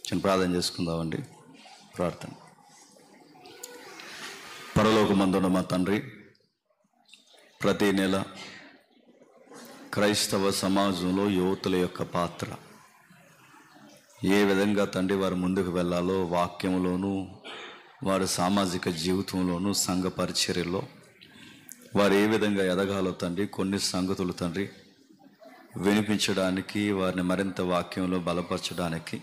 చిన్న ప్రార్థన చేసుకుందామండి. ప్రార్థన. పరలోకమందున్న మా తండ్రి, ప్రతి నెల క్రైస్తవ సమాజంలో యువతుల యొక్క పాత్ర ఏ విధంగా తండ్రి వారు ముందుకు వెళ్ళాలో, వాక్యంలోనూ వారి సామాజిక జీవితంలోనూ సంఘ పరిచర్యలో వారు ఏ విధంగా ఎదగాలో తండ్రి, కొన్ని సంగతులు తండ్రి వినిపించడానికి, వారిని మరింత వాక్యంలో బలపరచడానికి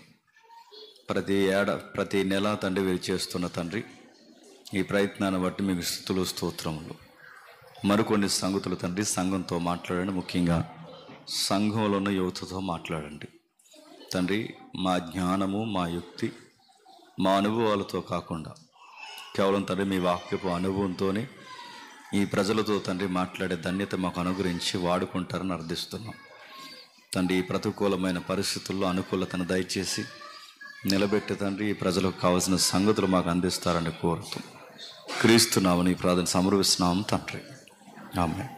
ప్రతి నెల తండ్రి వీరు చేస్తున్న తండ్రి ఈ ప్రయత్నాన్ని బట్టి మీకు స్తుతులు స్తోత్రములు. మరికొన్ని సంగతులు తండ్రి సంఘంతో మాట్లాడండి, ముఖ్యంగా సంఘంలో ఉన్న యువతతో మాట్లాడండి తండ్రి. మా జ్ఞానము, మా యుక్తి, మా అనుభవాలతో కాకుండా కేవలం తండ్రి మీ వాక్యపు అనుభవంతోనే ఈ ప్రజలతో తండ్రి మాట్లాడే ధన్యత మాకు అనుగ్రహించి వాడుకుంటారని అర్థిస్తున్నాం తండ్రి. ఈ ప్రతికూలమైన పరిస్థితుల్లో అనుకూలతను దయచేసి నిలబెట్టి తండ్రి ఈ ప్రజలకు కావాల్సిన సంగతులు మాకు అందిస్తారని కోరుతూ క్రీస్తునామని ప్రార్థన సమర్పిస్తున్నాం తండ్రి. ఆమేన్.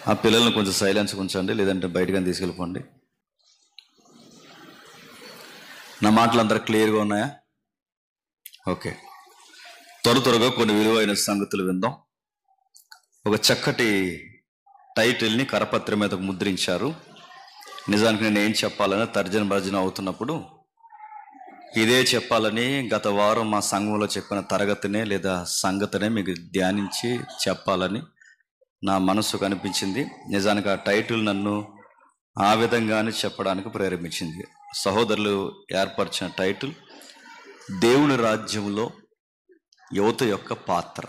ఆ పిల్లల్ని కొంచెం సైలెన్స్ ఉంచండి, లేదంటే బయటగా తీసుకెళ్ళిపోండి. నా మాటలు అందరూ క్లియర్గా ఉన్నాయా? ఓకే. త్వరగా కొన్ని విలువైన సంగతులు విందాం. ఒక చక్కటి టైటిల్ని కరపత్రం మీద ముద్రించారు. నిజానికి నేను ఏం చెప్పాలని తర్జన అవుతున్నప్పుడు ఇదే చెప్పాలని గత వారం మా సంఘంలో చెప్పిన తరగతినే లేదా సంగతినే మీకు ధ్యానించి చెప్పాలని నా మనసు కనిపించింది. నిజానికి ఆ టైటిల్ నన్ను ఆ విధంగానే చెప్పడానికి ప్రేరేపించింది. సహోదరులు ఏర్పరిచిన టైటిల్ దేవుని రాజ్యంలో యువత యొక్క పాత్ర.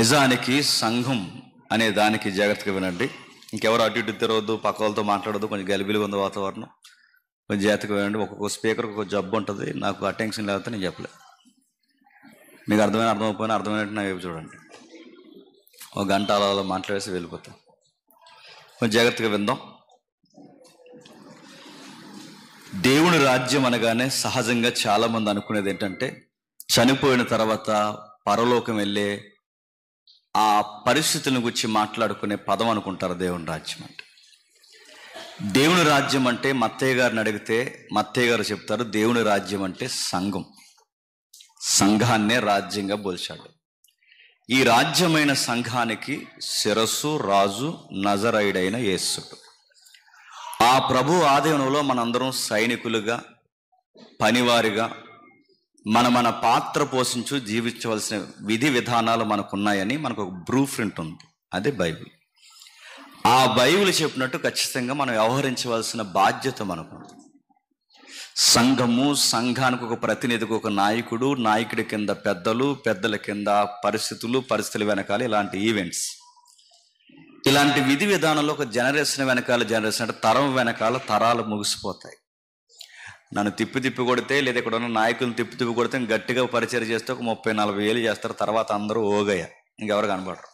నిజానికి సంఘం అనే దానికి జాగ్రత్తగా వినండి. ఇంకెవరు అటు ఇటు తిరగద్దు, పక్క వాళ్ళతో మాట్లాడద్దు. కొంచెం గలిబిలిగా ఉంది వాతావరణం, కొంచెం జాగ్రత్తగా వినండి. ఒక్కొక్క స్పీకర్ ఒక్కొక్క జబ్బు ఉంటుంది. నాకు అటెన్షన్ లేకపోతే నేను చెప్పలేదు. మీకు అర్థమైపోయినా అర్థమైనట్టు నా వైపు చూడండి. ఒక గంట అలా మాట్లాడేసి వెళ్ళిపోతాం. కొంచెం జాగ్రత్తగా విందాం. దేవుని రాజ్యం అనగానే సహజంగా చాలామంది అనుకునేది ఏంటంటే చనిపోయిన తర్వాత పరలోకం వెళ్ళే ఆ పరిస్థితులను గురించి మాట్లాడుకునే పదం అనుకుంటారు దేవుని రాజ్యం అంటే. దేవుని రాజ్యం అంటే మత్తయ్య గారిని అడిగితే మత్తయ్య గారు చెప్తారు, దేవుని రాజ్యం అంటే సంఘం. సంఘాన్నే రాజ్యంగా పోల్చాడు. ఈ రాజ్యమైన సంఘానికి శిరస్సు, రాజు, నజరైడైన యేసుడు. ఆ ప్రభు ఆధీనంలో మనందరం సైనికులుగా, పనివారిగా మన పాత్ర పోషించు జీవించవలసిన విధి విధానాలు మనకున్నాయని మనకు ఒక బ్రూ ప్రింట్ ఉంది. అదే బైబిల్. ఆ బైబిల్ చెప్పినట్టు ఖచ్చితంగా మనం వ్యవహరించవలసిన బాధ్యత మనకు. సంఘము, సంఘానికి ఒక ప్రతినిధికి ఒక నాయకుడు, నాయకుడి కింద పెద్దలు, పెద్దల కింద పరిస్థితుల వెనకాల ఇలాంటి ఈవెంట్స్, ఇలాంటి విధి విధానంలో ఒక జనరేషన్ వెనకాల జనరేషన్ అంటే తరం వెనకాల తరాలు ముగిసిపోతాయి. నన్ను తిప్పి కొడితే, లేదా ఇక్కడ ఉన్న నాయకులను తిప్పి కొడితే గట్టిగా పరిచయం చేస్తే ఒక 30-40 ఏళ్ళు చేస్తారు. తర్వాత అందరూ ఓగయ్య, ఇంకెవరు కనబడరు.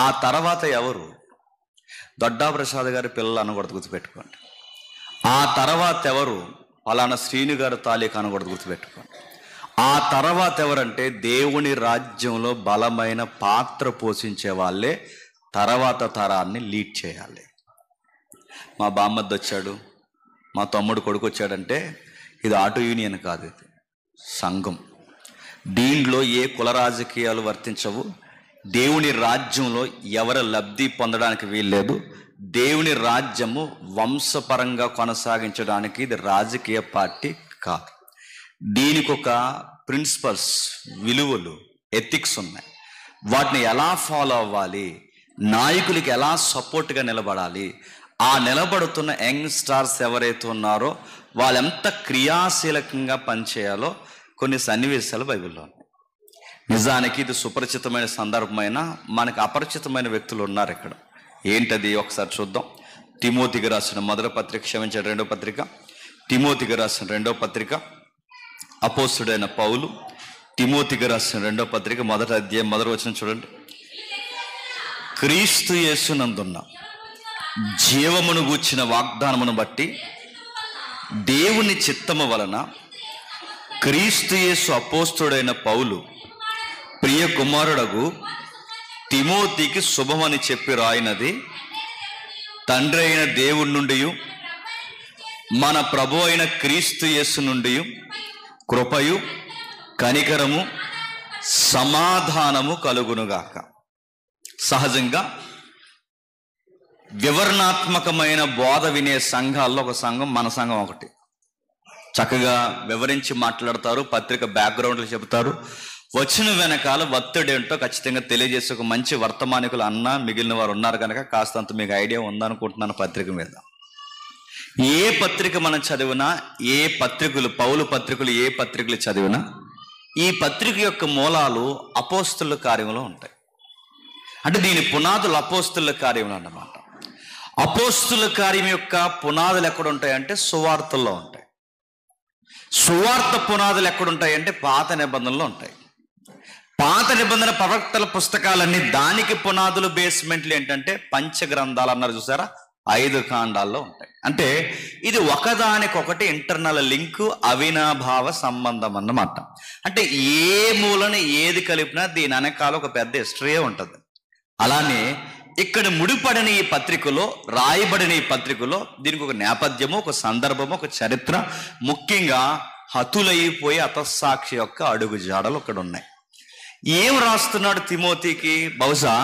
ఆ తర్వాత ఎవరు? దొడ్డా ప్రసాద్ గారి పిల్లలు అనకూడదు, గుర్తుపెట్టుకోండి. ఆ తర్వాత ఎవరు? పలానా శ్రీను గారు తాలూకా అనకూడదు, గుర్తుపెట్టుకోండి. ఆ తర్వాత ఎవరంటే దేవుని రాజ్యంలో బలమైన పాత్ర పోషించే వాళ్ళే తర్వాత తరాన్ని లీడ్ చేయాలి. మా బామ్మద్దు వచ్చాడు, మా తమ్ముడు కొడుకు వచ్చాడంటే ఇది ఆటో యూనియన్ కాదు, ఇది సంఘం. దీనిలో ఏ కుల రాజకీయాలు వర్తించవు. దేవుని రాజ్యంలో ఎవరు లబ్ధి పొందడానికి వీల్లేదు. దేవుని రాజ్యము వంశపరంగా కొనసాగించడానికి ఇది రాజకీయ పార్టీ కాదు. దీనికి ఒక ప్రిన్సిపల్స్, విలువలు, ఎథిక్స్ ఉన్నాయి. వాటిని ఎలా ఫాలో అవ్వాలి, నాయకులకి ఎలా సపోర్ట్గా నిలబడాలి, ఆ నిలబడుతున్న యంగ్ స్టార్స్ ఎవరైతే ఉన్నారో వాళ్ళు ఎంత క్రియాశీలకంగా పనిచేయాలో కొన్ని సన్నివేశాలు బైబిల్లో ఉన్నాయి. నిజానికి ఇది సుపరిచితమైన సందర్భమైన మనకు అపరిచితమైన వ్యక్తులు ఉన్నారు ఇక్కడ. ఏంటది ఒకసారి చూద్దాం. తిమోతికి రాసిన మొదటి పత్రిక, క్షమించండి 2వ పత్రిక, తిమోతికి రాసిన 2వ పత్రిక, అపోస్తుడైన పౌలు తిమోతికి రాసిన 2వ పత్రిక 1వ అధ్యాయం 1వ వచనం చూడండి. క్రీస్తు యేసునందున్న జీవమును గూర్చిన వాగ్దానమును బట్టి దేవుని చిత్తము వలన క్రీస్తు యేసు అపోస్తుడైన పౌలు ప్రియ కుమారుడగు తిమోతికి శుభమని చెప్పి రాయినది తండ్రి అయిన దేవుడి నుండి మన ప్రభు అయిన క్రీస్తు యేసు నుండి కృపయు కనికరము సమాధానము కలుగునుగాక. సహజంగా వివరణాత్మకమైన బోధ వినే సంఘాల్లో ఒక సంఘం మన సంఘం ఒకటి. చక్కగా వివరించి మాట్లాడతారు, పత్రిక బ్యాక్గ్రౌండ్లు చెబుతారు, వచ్చిన వెనకాల ఒత్తిడి ఏంటో ఖచ్చితంగా తెలియజేసే ఒక మంచి వర్తమానికులు అన్న మిగిలిన వారు ఉన్నారు కనుక కాస్తంత మీకు ఐడియా ఉందనుకుంటున్నాను. పత్రిక మీద ఏ పత్రిక మనం చదివినా, ఏ పత్రికలు, పౌలు పత్రికలు ఏ పత్రికలు చదివినా ఈ పత్రిక యొక్క మూలాలు అపోస్తుల కార్యంలో ఉంటాయి. అంటే దీని పునాదులు అపోస్తుల కార్యములు అన్నమాట. అపోస్తుల కార్యం యొక్క పునాదులు ఎక్కడ ఉంటాయంటే సువార్తల్లో ఉంటాయి. సువార్త పునాదులు ఎక్కడుంటాయంటే పాత నిబంధనలో ఉంటాయి. పాత నిబంధన ప్రవక్తల పుస్తకాలన్నీ దానికి పునాదులు, బేస్మెంట్లు ఏంటంటే పంచగ్రంథాలు అన్నారు చూసారా, 5 కాండాల్లో ఉంటాయి. అంటే ఇది ఒకదానికొకటి ఇంటర్నల్ లింకు, అవినాభావ సంబంధం అన్నమాట. అంటే ఏ మూలని ఏది కలిపినా దీని వెనకాల ఒక పెద్ద హిస్టరీయే ఉంటుంది. అలానే ఇక్కడ ముడిపడిన ఈ పత్రికలో, రాయబడిన ఈ పత్రికలో దీనికి ఒక నేపథ్యము, ఒక సందర్భము, ఒక చరిత్ర, ముఖ్యంగా హతులైపోయి హతసాక్షి యొక్క అడుగు జాడలు ఇక్కడ ఉన్నాయి. ఏం రాస్తున్నాడు తిమోతికి? బహుశా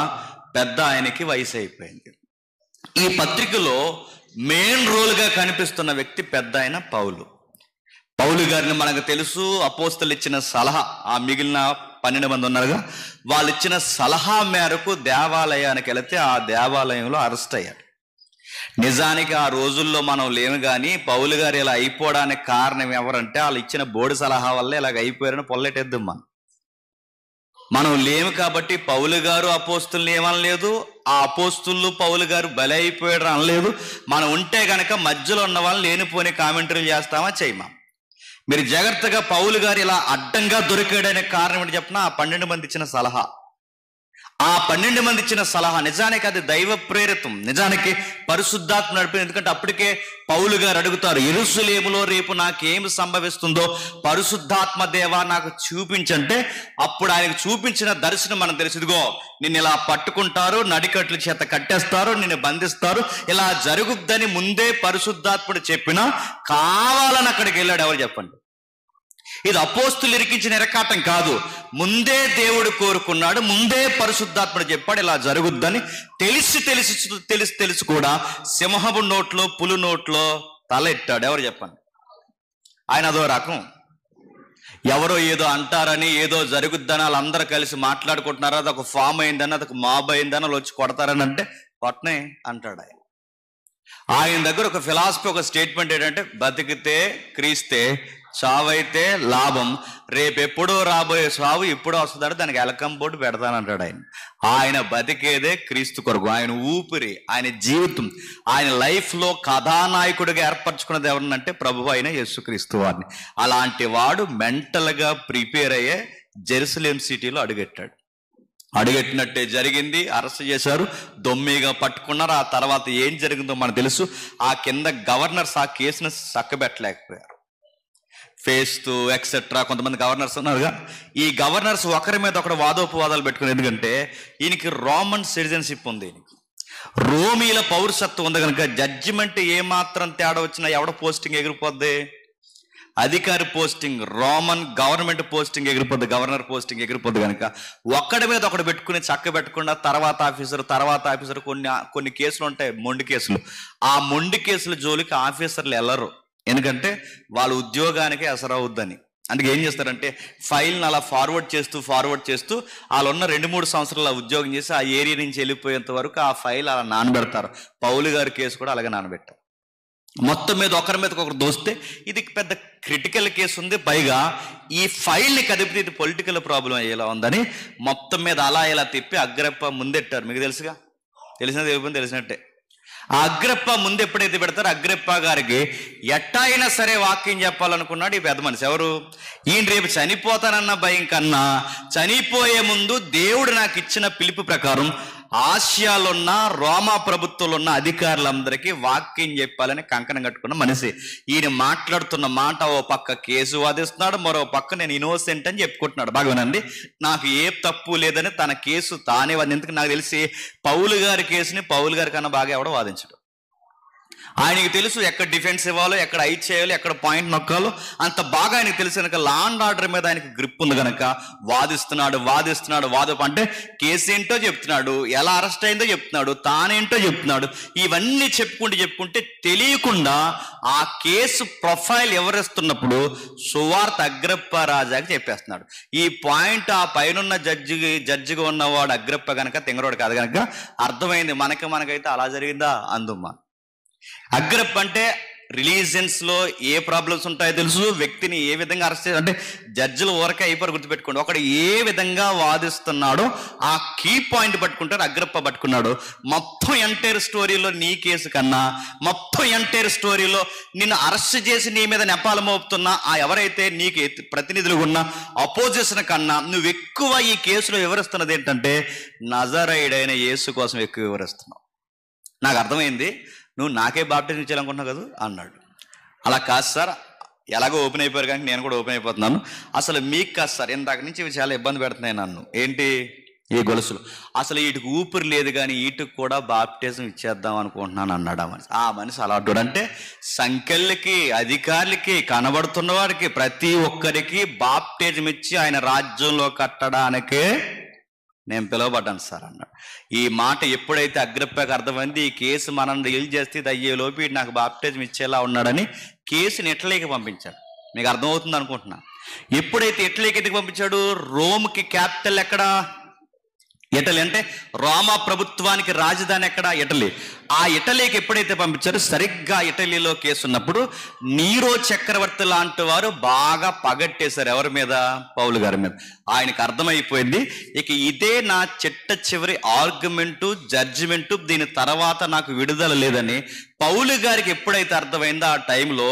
పెద్ద ఆయనకి వయసు అయిపోయింది. ఈ పత్రికలో మెయిన్ రోల్గా కనిపిస్తున్న వ్యక్తి పెద్ద ఆయన పౌలు. పౌలు గారిని మనకు తెలుసు, అపోస్తలు ఇచ్చిన సలహా, ఆ మిగిలిన 12 మంది ఉన్నారుగా, వాళ్ళు ఇచ్చిన సలహా మేరకు దేవాలయానికి వెళితే ఆ దేవాలయంలో అరెస్ట్ అయ్యాడు. నిజానికి ఆ రోజుల్లో మనం లేము, కానీ పౌలు గారు ఇలా అయిపోవడానికి కారణం ఎవరంటే వాళ్ళు ఇచ్చిన బోర్డు సలహా వల్లే ఇలాగ అయిపోయారని పొల్లెటేద్దాం. మనం లేము కాబట్టి పౌలు గారు అపోస్తుల్ని ఏమనలేదు, ఆ అపోస్తులు పౌలు గారు బలి అయిపోయాడు అనలేదు. మనం ఉంటే గనక మధ్యలో ఉన్న వాళ్ళు లేనిపోని కామెంటరీలు చేస్తామా, చేయమా? మీరు జాగ్రత్తగా పౌలు గారు ఇలా అడ్డంగా దొరికాడనే కారణం ఏంటి చెప్పిన, ఆ 12 మంది ఇచ్చిన సలహా. ఆ 12 మంది ఇచ్చిన సలహా నిజానికి అది దైవ ప్రేరితం, నిజానికి పరిశుద్ధాత్మ నడిపింది. ఎందుకంటే అప్పటికే పౌలు గారు అడుగుతారు, యెరూషలేములో రేపు నాకేమి సంభవిస్తుందో పరిశుద్ధాత్మ దేవా నాకు చూపించంటే, అప్పుడు ఆయనకు చూపించిన దర్శనం మనం తెలుసు. ఇదిగో నిన్ను ఇలా పట్టుకుంటారు, నడికట్ల చేత కట్టేస్తారు, నిన్ను బంధిస్తారు, ఇలా జరుగుద్దని ముందే పరిశుద్ధాత్ముడు చెప్పినా కావాలని అక్కడికి వెళ్ళాడు. ఎవరు చెప్పండి? ఇది అపోస్తులు ఇరికించిన ఇరకాటం కాదు, ముందే దేవుడు కోరుకున్నాడు, ముందే పరిశుద్ధాత్ముడు చెప్పాడు ఇలా జరుగుద్దని. తెలిసి కూడా సింహపు నోట్లో, పులి నోట్లో తల ఎట్టాడు. ఎవరు చెప్పండి? ఆయన అదో రకం. ఎవరో ఏదో అంటారని, ఏదో జరుగుద్దని వాళ్ళందరూ కలిసి మాట్లాడుకుంటున్నారు, అది ఒక ఫామ్ అయిందని, అదొక మాబ్ అయిందని వాళ్ళు వచ్చి కొడతారని అంటే కొట్టనే అంటాడు ఆయన. ఆయన దగ్గర ఒక ఫిలాసఫీ, ఒక స్టేట్మెంట్ ఏంటంటే, బతికితే క్రీస్తే, చావైతే లాభం, రేపెప్పుడో రాబోయే సావు ఇప్పుడో వస్తుందంటే దానికి ఎలకం బోర్డు పెడతానంటాడు ఆయన. ఆయన బతికేదే క్రీస్తు కొరకు, ఆయన ఊపిరి, ఆయన జీవితం, ఆయన లైఫ్లో కథానాయకుడిగా ఏర్పరచుకున్నది ఎవరినంటే ప్రభువు అయిన యేసుక్రీస్తు వారిని. అలాంటి వాడు మెంటల్గా ప్రిపేర్ అయ్యే జెరూసలేం సిటీలో అడుగెట్టాడు. అడుగెట్టినట్టే జరిగింది. అరెస్ట్ చేశారు, దొమ్మిగా పట్టుకున్నారు. ఆ తర్వాత ఏం జరిగిందో మనకు తెలుసు. ఆ కింద గవర్నర్స్ ఆ కేసును చక్కబెట్టలేకపోయారు. ఫేస్తు ఎక్సెట్రా కొంతమంది గవర్నర్స్ ఉన్నారుగా, ఈ గవర్నర్స్ ఒకరి మీద ఒకరు వాదోపవాదాలు పెట్టుకుని, ఎందుకంటే ఈయనకి రోమన్ సిటిజన్షిప్ ఉంది, ఈయనకి రోమీల పౌరసత్వం ఉంది కనుక జడ్జిమెంట్ ఏమాత్రం తేడా వచ్చినా ఎవడ పోస్టింగ్ ఎగిరిపోద్ది? అధికారి పోస్టింగ్, రోమన్ గవర్నమెంట్ పోస్టింగ్ ఎగిరిపోద్ది, గవర్నర్ పోస్టింగ్ ఎగిరిపోద్ది. కనుక ఒక్కడి మీద ఒకటి పెట్టుకుని చక్క పెట్టకుండా తర్వాత ఆఫీసర్ కొన్ని కేసులు ఉంటాయి, మొండి కేసులు. ఆ మొండి కేసుల జోలికి ఆఫీసర్లు వెళ్ళరు, ఎందుకంటే వాళ్ళ ఉద్యోగానికి అసరవుద్దని. అందుకే ఏం చేస్తారంటే ఫైల్ని అలా ఫార్వర్డ్ చేస్తూ వాళ్ళు ఉన్న 2-3 సంవత్సరాలు ఉద్యోగం చేసి ఆ ఏరియా నుంచి వెళ్ళిపోయేంత వరకు ఆ ఫైల్ అలా నానబెడతారు. పౌలు గారి కేసు కూడా అలాగే నానబెట్టారు. మొత్తం మీద ఒకరి మీద ఒకరు దోస్తే ఇది పెద్ద క్రిటికల్ కేసు ఉంది, పైగా ఈ ఫైల్ని కదిపితే ఇది పొలిటికల్ ప్రాబ్లం అయ్యేలా ఉందని మొత్తం మీద అలా ఇలా తిప్పి అగ్రప్ప ముందెట్టారు. మీకు తెలుసుగా, తెలిసినట్టే. ఆ అగ్రప్ప ముందు ఎప్పుడైతే పెడతారో అగ్రప్ప గారికి ఎట్టా అయినా సరే వాక్యం చెప్పాలనుకున్నాడు ఈ పెద్ద మనిషి. ఎవరు? ఈయన రేపు చనిపోతానన్న భయం కన్నా చనిపోయే ముందు దేవుడు నాకు ఇచ్చిన పిలుపు ప్రకారం ఆసియాలో ఉన్న రోమా ప్రభుత్వంలో ఉన్న అధికారులందరికీ వాక్యం చెప్పాలని కంకణం కట్టుకున్న మనిషి. ఈయన మాట్లాడుతున్న మాట ఓ పక్క కేసు వాదిస్తున్నాడు, మరో పక్క నేను ఇన్నోసెంట్ అని చెప్పుకుంటున్నాడు. బాగానండి, నాకు ఏ తప్పు లేదని తన కేసు తానే వాది. ఎందుకు నాకు తెలిసి పౌలు గారి కేసుని పౌలు గారి కన్నా బాగా ఎవడో వాదించడు. ఆయనకి తెలుసు ఎక్కడ డిఫెన్స్ ఇవ్వాలో, ఎక్కడ ఐ చేయాలో, ఎక్కడ పాయింట్ నొక్కాలో అంత బాగా ఆయనకు తెలుసు కనుక లా అండ్ ఆర్డర్ మీద ఆయనకి గ్రిప్ ఉంది కనుక వాదిస్తున్నాడు అంటే కేసు ఏంటో చెప్తున్నాడు, ఎలా అరెస్ట్ అయిందో చెప్తున్నాడు, తానేంటో చెప్తున్నాడు. ఇవన్నీ చెప్పుకుంటే తెలియకుండా ఆ కేసు ప్రొఫైల్ ఎవరిస్తున్నప్పుడు సువార్త అగ్రిప్ప రాజాకి చెప్పేస్తున్నాడు. ఈ పాయింట్ ఆ పైన జడ్జిగా ఉన్నవాడు అగ్రిప్ప కనుక తింగరోడు కాదు కనుక అర్థమైంది. మనకైతే అలా జరిగిందా అందుమ్మా. అగ్రిప్ప అంటే రిలీజియన్స్ లో ఏ ప్రాబ్లమ్స్ ఉంటాయో తెలుసు, వ్యక్తిని ఏ విధంగా అరెస్ట్ చేయాలి అంటే జడ్జిలు ఊరకే అయిపోయి గుర్తుపెట్టుకోండి. ఒకడు ఏ విధంగా వాదిస్తున్నాడో ఆ కీ పాయింట్ పట్టుకుంటాడు. అగ్రిప్ప పట్టుకున్నాడు. మొత్తం ఎంటైర్ స్టోరీలో నీ కేసు కన్నా, మొత్తం ఎంటైర్ స్టోరీలో నిన్ను అరెస్ట్ చేసి నీ మీద నెపాలు మోపుతున్నా ఆ ఎవరైతే నీకు ప్రతినిధులు ఉన్న అపోజిషన్ కన్నా నువ్వు ఎక్కువ ఈ కేసులో వివరిస్తున్నది ఏంటంటే నజరేయుడైన యేసు కోసం ఎక్కువ వివరిస్తున్నావు. నాకు అర్థమైంది, నువ్వు నాకే బాప్టిజం ఇచ్చేయాలనుకుంటున్నావు కదా అన్నాడు. అలా కాదు సార్, ఎలాగో ఓపెన్ అయిపోయారు కానీ నేను కూడా ఓపెన్ అయిపోతున్నాను. అసలు మీకు కాదు సార్, ఇందాక నుంచి ఇవి చాలా ఇబ్బంది పెడుతున్నాయి నన్ను. ఏంటి ఈ గొలుసులు, అసలు వీటికి ఊపిరి లేదు కానీ వీటికి కూడా బాప్టిజం ఇచ్చేద్దాం అనుకుంటున్నాను అన్నాడు ఆ మనిషి. ఆ మనిషి అలాంటి అంటే సంఖ్యలకి, అధికారులకి, కనబడుతున్న వారికి ప్రతి ఒక్కరికి బాప్టిజం ఇచ్చి ఆయన రాజ్యంలో కట్టడానికే నేను పిలువబడ్డాను సార్ అన్నాడు. ఈ మాట ఎప్పుడైతే అగ్రిప్పకి అర్థమైంది, ఈ కేసు మనం రిలీజ్ చేస్తే ఇది అయ్యేలోపు నాకు బాప్టిజం ఇచ్చేలా ఉన్నాడని కేసుని ఇటలీకి పంపించాడు. మీకు అర్థమవుతుంది అనుకుంటున్నా. ఎప్పుడైతే ఇటలీకి ఎందుకు పంపించాడు, రోమ్కి క్యాపిటల్ ఎక్కడ? ఇటలీ. అంటే రోమా ప్రభుత్వానికి రాజధాని ఎక్కడ? ఇటలీ. ఆ ఇటలీకి ఎప్పుడైతే పంపించారో సరిగ్గా ఇటలీలో కేసు ఉన్నప్పుడు నీరో చక్రవర్తి లాంటి వారు బాగా పగట్టేశారు. ఎవరి మీద? పౌలు గారి మీద. ఆయనకు అర్థమైపోయింది, ఇక ఇదే నా చివరి ఆర్గ్యుమెంటు, జడ్జిమెంటు, దీని తర్వాత నాకు విడుదల లేదని. పౌలు గారికి ఎప్పుడైతే అర్థమైందో ఆ టైంలో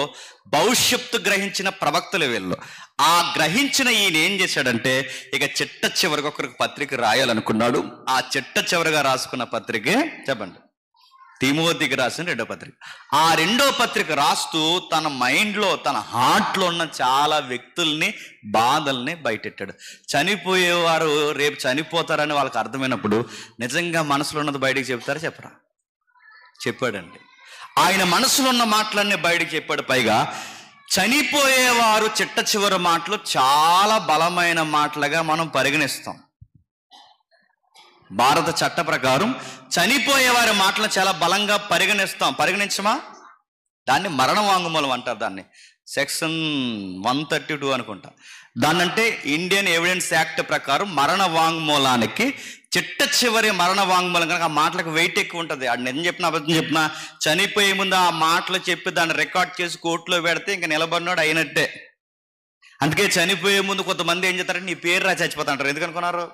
భవిష్యత్తు గ్రహించిన ప్రవక్తలు వీళ్ళు. ఆ గ్రహించిన ఈయన ఏం చేశాడంటే ఇక చివరికి ఒకరికి పత్రిక రాయాలనుకున్నాడు. ఆ చివరిగా రాసుకున్న పత్రికే చెప్పండి, తిమోతికి రాసిన 2వ పత్రిక. ఆ 2వ పత్రిక రాస్తూ తన మైండ్లో, తన హార్ట్లో ఉన్న చాలా వ్యక్తుల్ని, బాధల్ని బయటెట్టాడు. చనిపోయేవారు రేపు చనిపోతారని వాళ్ళకి అర్థమైనప్పుడు నిజంగా మనసులో ఉన్నది బయటికి చెప్తారా చెప్పరా? చెప్పాడండి. ఆయన మనసులో ఉన్న మాటలన్నీ బయటికి చెప్పాడు. పైగా చనిపోయేవారు చివరి మాటలు చాలా బలమైన మాటలుగా మనం పరిగణిస్తాం. భారత చట్ట ప్రకారం చనిపోయేవారి మాటలు చాలా బలంగా పరిగణించమా? దాన్ని మరణ వాంగ్మూలం అంటారు. దాన్ని సెక్షన్ 132 అనుకుంటా. దాన్నంటే ఇండియన్ ఎవిడెన్స్ యాక్ట్ ప్రకారం మరణ వాంగ్మూలానికి చివరి మరణ వాంగ్మూలం కనుక ఆ మాటలకు వెయిట్ ఎక్కువ ఉంటుంది. అది నిజం చెప్పినా అబద్ధం చెప్పినా చనిపోయే ముందు ఆ మాటలు చెప్పి దాన్ని రికార్డ్ చేసి కోర్టులో పెడితే ఇంకా నిలబడినాడు అయినట్టే. అందుకే చనిపోయే ముందు కొంతమంది ఏం చేస్తారంటే నీ పేరు రా చచ్చిపోతా అంటారు. ఎందుకనుకున్నారు?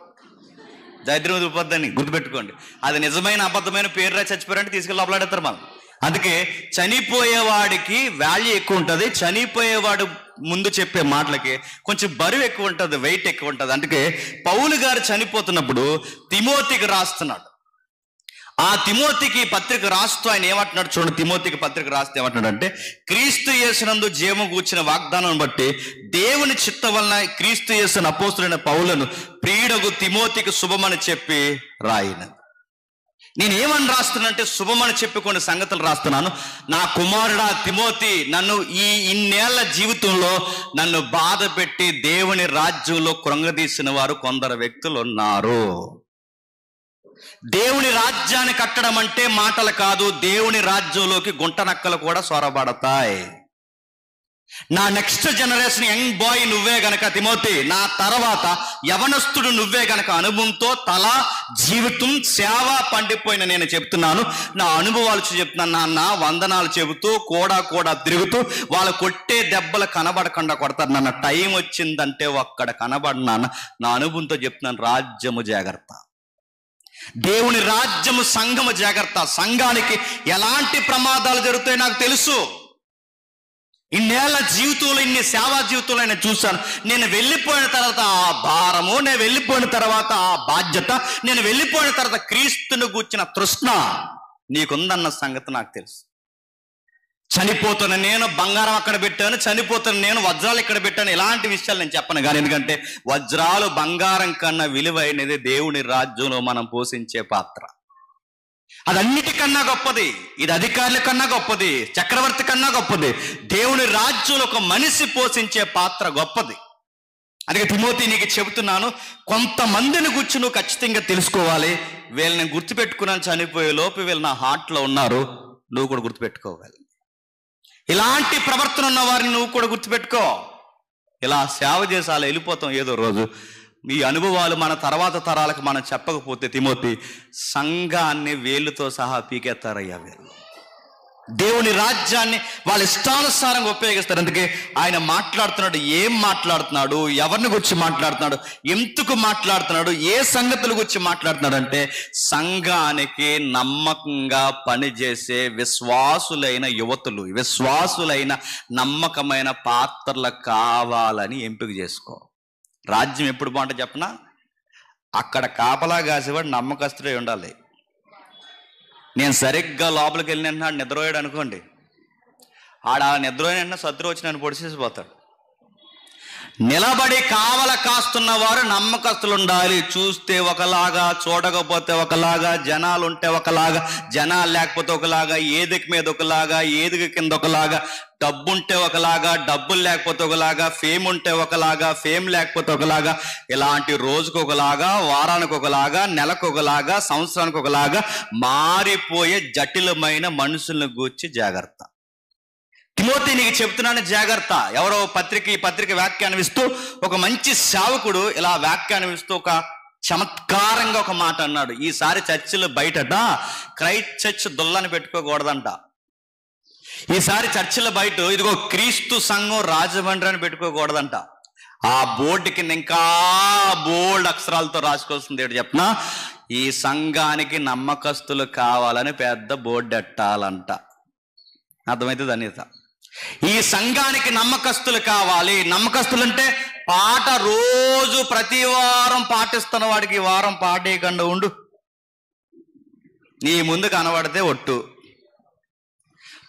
దరిద్రం వదిలిపోద్దని. గుర్తుపెట్టుకోండి, అది నిజమైన అబద్ధమైన పేరు రా చచ్చిపోయారంటే తీసుకెళ్ళి లోపలాడేస్తారు మనం. అందుకే చనిపోయేవాడికి వాల్యూ ఎక్కువ ఉంటుంది. చనిపోయేవాడు ముందు చెప్పే మాటలకి కొంచెం బరువు ఎక్కువ ఉంటుంది, వెయిట్ ఎక్కువ ఉంటుంది. అందుకే పౌలు గారు చనిపోతున్నప్పుడు తిమోతికి రాస్తున్నాడు. ఆ తిమోతికి పత్రిక రాస్తూ ఆయన ఏమంటున్నాడు చూడండి. తిమోతికి పత్రిక రాస్తూ ఏమంటున్నాడు అంటే, క్రీస్తు యేసునందు జీవము కూర్చిన వాగ్దానం బట్టి దేవుని చిత్తం వలన క్రీస్తు యేసుని అపోస్తులైన పౌలను ప్రియుడగు తిమోతికి శుభమని చెప్పి రాయినది. నేను ఏమని రాస్తున్నానంటే శుభమని చెప్పి కొన్ని సంగతులు రాస్తున్నాను. నా కుమారుడా తిమోతి, నన్ను ఈ ఇన్నేళ్ల జీవితంలో నన్ను బాధ పెట్టి దేవుని రాజ్యంలో కృంగదీసిన వారు కొందరు వ్యక్తులు ఉన్నారు. దేవుని రాజ్యాన్ని కట్టడం అంటే మాటలు కాదు. దేవుని రాజ్యంలోకి గుంట నక్కలు కూడా సొరబడతాయి. నా నెక్స్ట్ జనరేషన్ యంగ్ బాయ్ నువ్వే గనక తిమోతి, నా తర్వాత యవనస్తుడు నువ్వే గనక అనుభవంతో తల జీవితం సేవ పండిపోయిన నేను చెప్తున్నాను. నా అనుభవాలు చెప్తున్నాను నాన్న. వందనాలు చెబుతూ కూడా తిరుగుతూ వాళ్ళు కొట్టే దెబ్బలు కనబడకుండా కొడతారు. నాన్న టైం వచ్చిందంటే ఒక్కడ కనబడినాన్న. నా అనుభవంతో చెప్తున్నాను, రాజ్యము జాగ్రత్త, దేవుని రాజ్యము సంఘము జాగ్రత్త. సంఘానికి ఎలాంటి ప్రమాదాలు జరుగుతాయో నాకు తెలుసు. ఇన్నేళ్ల జీవితంలో, ఇన్ని సేవా జీవితంలో నేను చూశాను. నేను వెళ్ళిపోయిన తర్వాత ఆ భారము, నేను వెళ్ళిపోయిన తర్వాత ఆ బాధ్యత, నేను వెళ్ళిపోయిన తర్వాత క్రీస్తును గూర్చిన తృష్ణ నీకుందన్న సంగతి నాకు తెలుసు. చనిపోతున్న నేను బంగారం అక్కడ పెట్టాను, చనిపోతున్న నేను వజ్రాలు ఇక్కడ పెట్టాను, ఇలాంటి విషయాలు నేను చెప్పను. కానీ ఎందుకంటే వజ్రాలు బంగారం కన్నా విలువైనది దేవుని రాజ్యంలో మనం పోషించే పాత్ర. అది అన్నిటికన్నా గొప్పది. ఇది అధికారుల కన్నా గొప్పది, చక్రవర్తి కన్నా గొప్పది. దేవుని రాజ్యంలో ఒక మనిషి పోషించే పాత్ర గొప్పది. అందుకే తిమోతి నీకు చెబుతున్నాను, కొంతమందిని గురించి నువ్వు ఖచ్చితంగా తెలుసుకోవాలి. వీళ్ళని గుర్తుపెట్టుకున్నాను, చనిపోయే లోపు వీళ్ళు నా హార్ట్లో ఉన్నారు, నువ్వు కూడా గుర్తుపెట్టుకోవాలి. ఇలాంటి ప్రవర్తన ఉన్న వారిని నువ్వు కూడా గుర్తుపెట్టుకో. ఇలా సేవ చేసి అలా వెళ్ళిపోతాం ఏదో రోజు. ఈ అనుభవాలు మన తర్వాత తరాలకు మనం చెప్పకపోతే తిమోతి, సంఘాన్ని వేళ్ళతో సహా పీకేస్తారయ్యా వీళ్ళు. దేవుని రాజ్యాన్ని వాళ్ళ ఇష్టానుసారంగా ఉపయోగిస్తారు. అందుకే ఆయన మాట్లాడుతున్నాడు, ఏం మాట్లాడుతున్నాడు, ఎవరిని గురించి మాట్లాడుతున్నాడు, ఎందుకు మాట్లాడుతున్నాడు, ఏ సంగతుల గురించి మాట్లాడుతున్నాడు అంటే, సంఘానికి నమ్మకంగా పనిచేసే విశ్వాసులైన యువతులు, విశ్వాసులైన నమ్మకమైన పాత్రలు కావాలని ఎంపిక చేసుకో. రాజ్యం ఎప్పుడు బాగుంటుంది చెప్పనా? అక్కడ కాపలా కాసేవాడు నమ్మకస్తుడే ఉండాలి. నేను సరిగ్గా లోపలికి వెళ్ళిన నిద్రపోయాడు అనుకోండి, ఆడ నిద్రపోయిన శత్రువు వచ్చి నన్ను పొడిచేసిపోతాడు. నిలబడి కావల కాస్తున్న వారు నమ్మకస్తులు ఉండాలి. చూస్తే ఒకలాగా, చూడకపోతే ఒకలాగా, జనాలు ఉంటే ఒకలాగా, జనాలు లేకపోతే ఒకలాగా, ఏదిక మీద ఒకలాగా, ఏదిక కింద ఒకలాగా, డబ్బు ఉంటే ఒకలాగా, డబ్బులు లేకపోతే ఒకలాగా, ఫేమ్ ఉంటే ఒకలాగా, ఫేమ్ లేకపోతే ఒకలాగా, ఇలాంటి రోజుకు ఒకలాగా, వారానికి ఒకలాగా, నెలకు ఒకలాగా, సంవత్సరానికి ఒకలాగా మారిపోయే జటిలమైన మనుషులను గూర్చి జాగ్రత్త. తిమోతి నీకు చెప్తున్నాను, జాగ్రత్త. ఎవరో ఈ పత్రిక వ్యాఖ్యానం ఇస్తూ ఒక మంచి సేవకుడు ఇలా వ్యాఖ్యానం ఇస్తూ ఒక చమత్కారంగా ఒక మాట అన్నాడు. ఈసారి చర్చిలో బయటట క్రైస్ట్ చర్చ్ దుల్లని పెట్టుకోకూడదంట. ఈసారి చర్చిల బయట ఇదిగో క్రీస్తు సంఘం రాజమండ్రి అని పెట్టుకోకూడదంట. ఆ బోర్డు కింద ఇంకా బోల్డ్ అక్షరాలతో రాసుకోవాల్సింది ఏంటి చెప్పనా? ఈ సంఘానికి నమ్మకస్తులు కావాలని పెద్ద బోర్డు ఎట్టాలంట. అర్థమైతే ధన్యత. ఈ సంఘానికి నమ్మకస్తులు కావాలి. నమ్మకస్తులు అంటే పాట రోజు ప్రతి వారం పాటిస్తున్న వాడికి ఈ వారం పాటేయకుండా ఉండు. నీ ముందు కనబడితే ఒట్టు.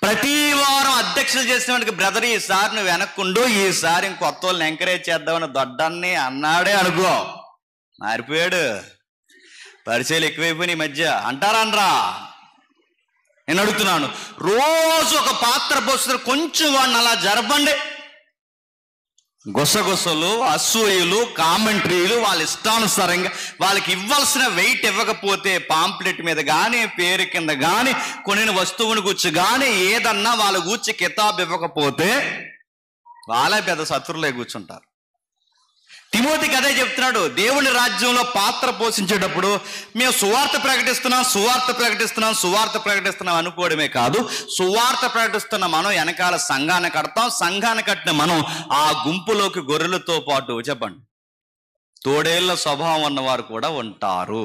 ప్రతి వారం అధ్యక్షులు చేసిన వాడికి బ్రదర్ ఈసారి నువ్వు వెనక్కుండు, ఈసారి ఇంకొత్త వాళ్ళని ఎంకరేజ్ చేద్దామని దొడ్డాన్ని అన్నాడే అనుకో, మారిపోయాడు. పరిచయాలు ఎక్కువైపోయినాయి ఈ మధ్య అంటారనరా? నేను అడుగుతున్నాను, రోజు ఒక పాత్ర పోస్తున్నారు, కొంచెం వాడిని అలా జరపండి. గుసగుసలు, అసూయలు, కామెంటరీలు, వాళ్ళ ఇష్టానుసారంగా వాళ్ళకి ఇవ్వాల్సిన వెయిట్ ఇవ్వకపోతే, పాంప్లెట్ మీద కానీ, పేరు కింద కానీ, కొనిన వస్తువుని గురించి కానీ ఏదన్నా వాళ్ళ గూర్చి కితాబ్ ఇవ్వకపోతే వాళ్ళే పెద్ద శత్రులే కూర్చుంటారు. తిమోతికి అదే చెప్తున్నాడు. దేవుని రాజ్యంలో పాత్ర పోషించేటప్పుడు మేము సువార్త ప్రకటిస్తున్నాం అనుకోవడమే కాదు, సువార్త ప్రకటిస్తున్న మనం వెనకాల సంఘాన్ని కడతాం. సంఘాన్ని కట్టిన మనం ఆ గుంపులోకి గొర్రెలతో పాటు చెప్పండి తోడేళ్ల స్వభావం ఉన్నవారు కూడా ఉంటారు.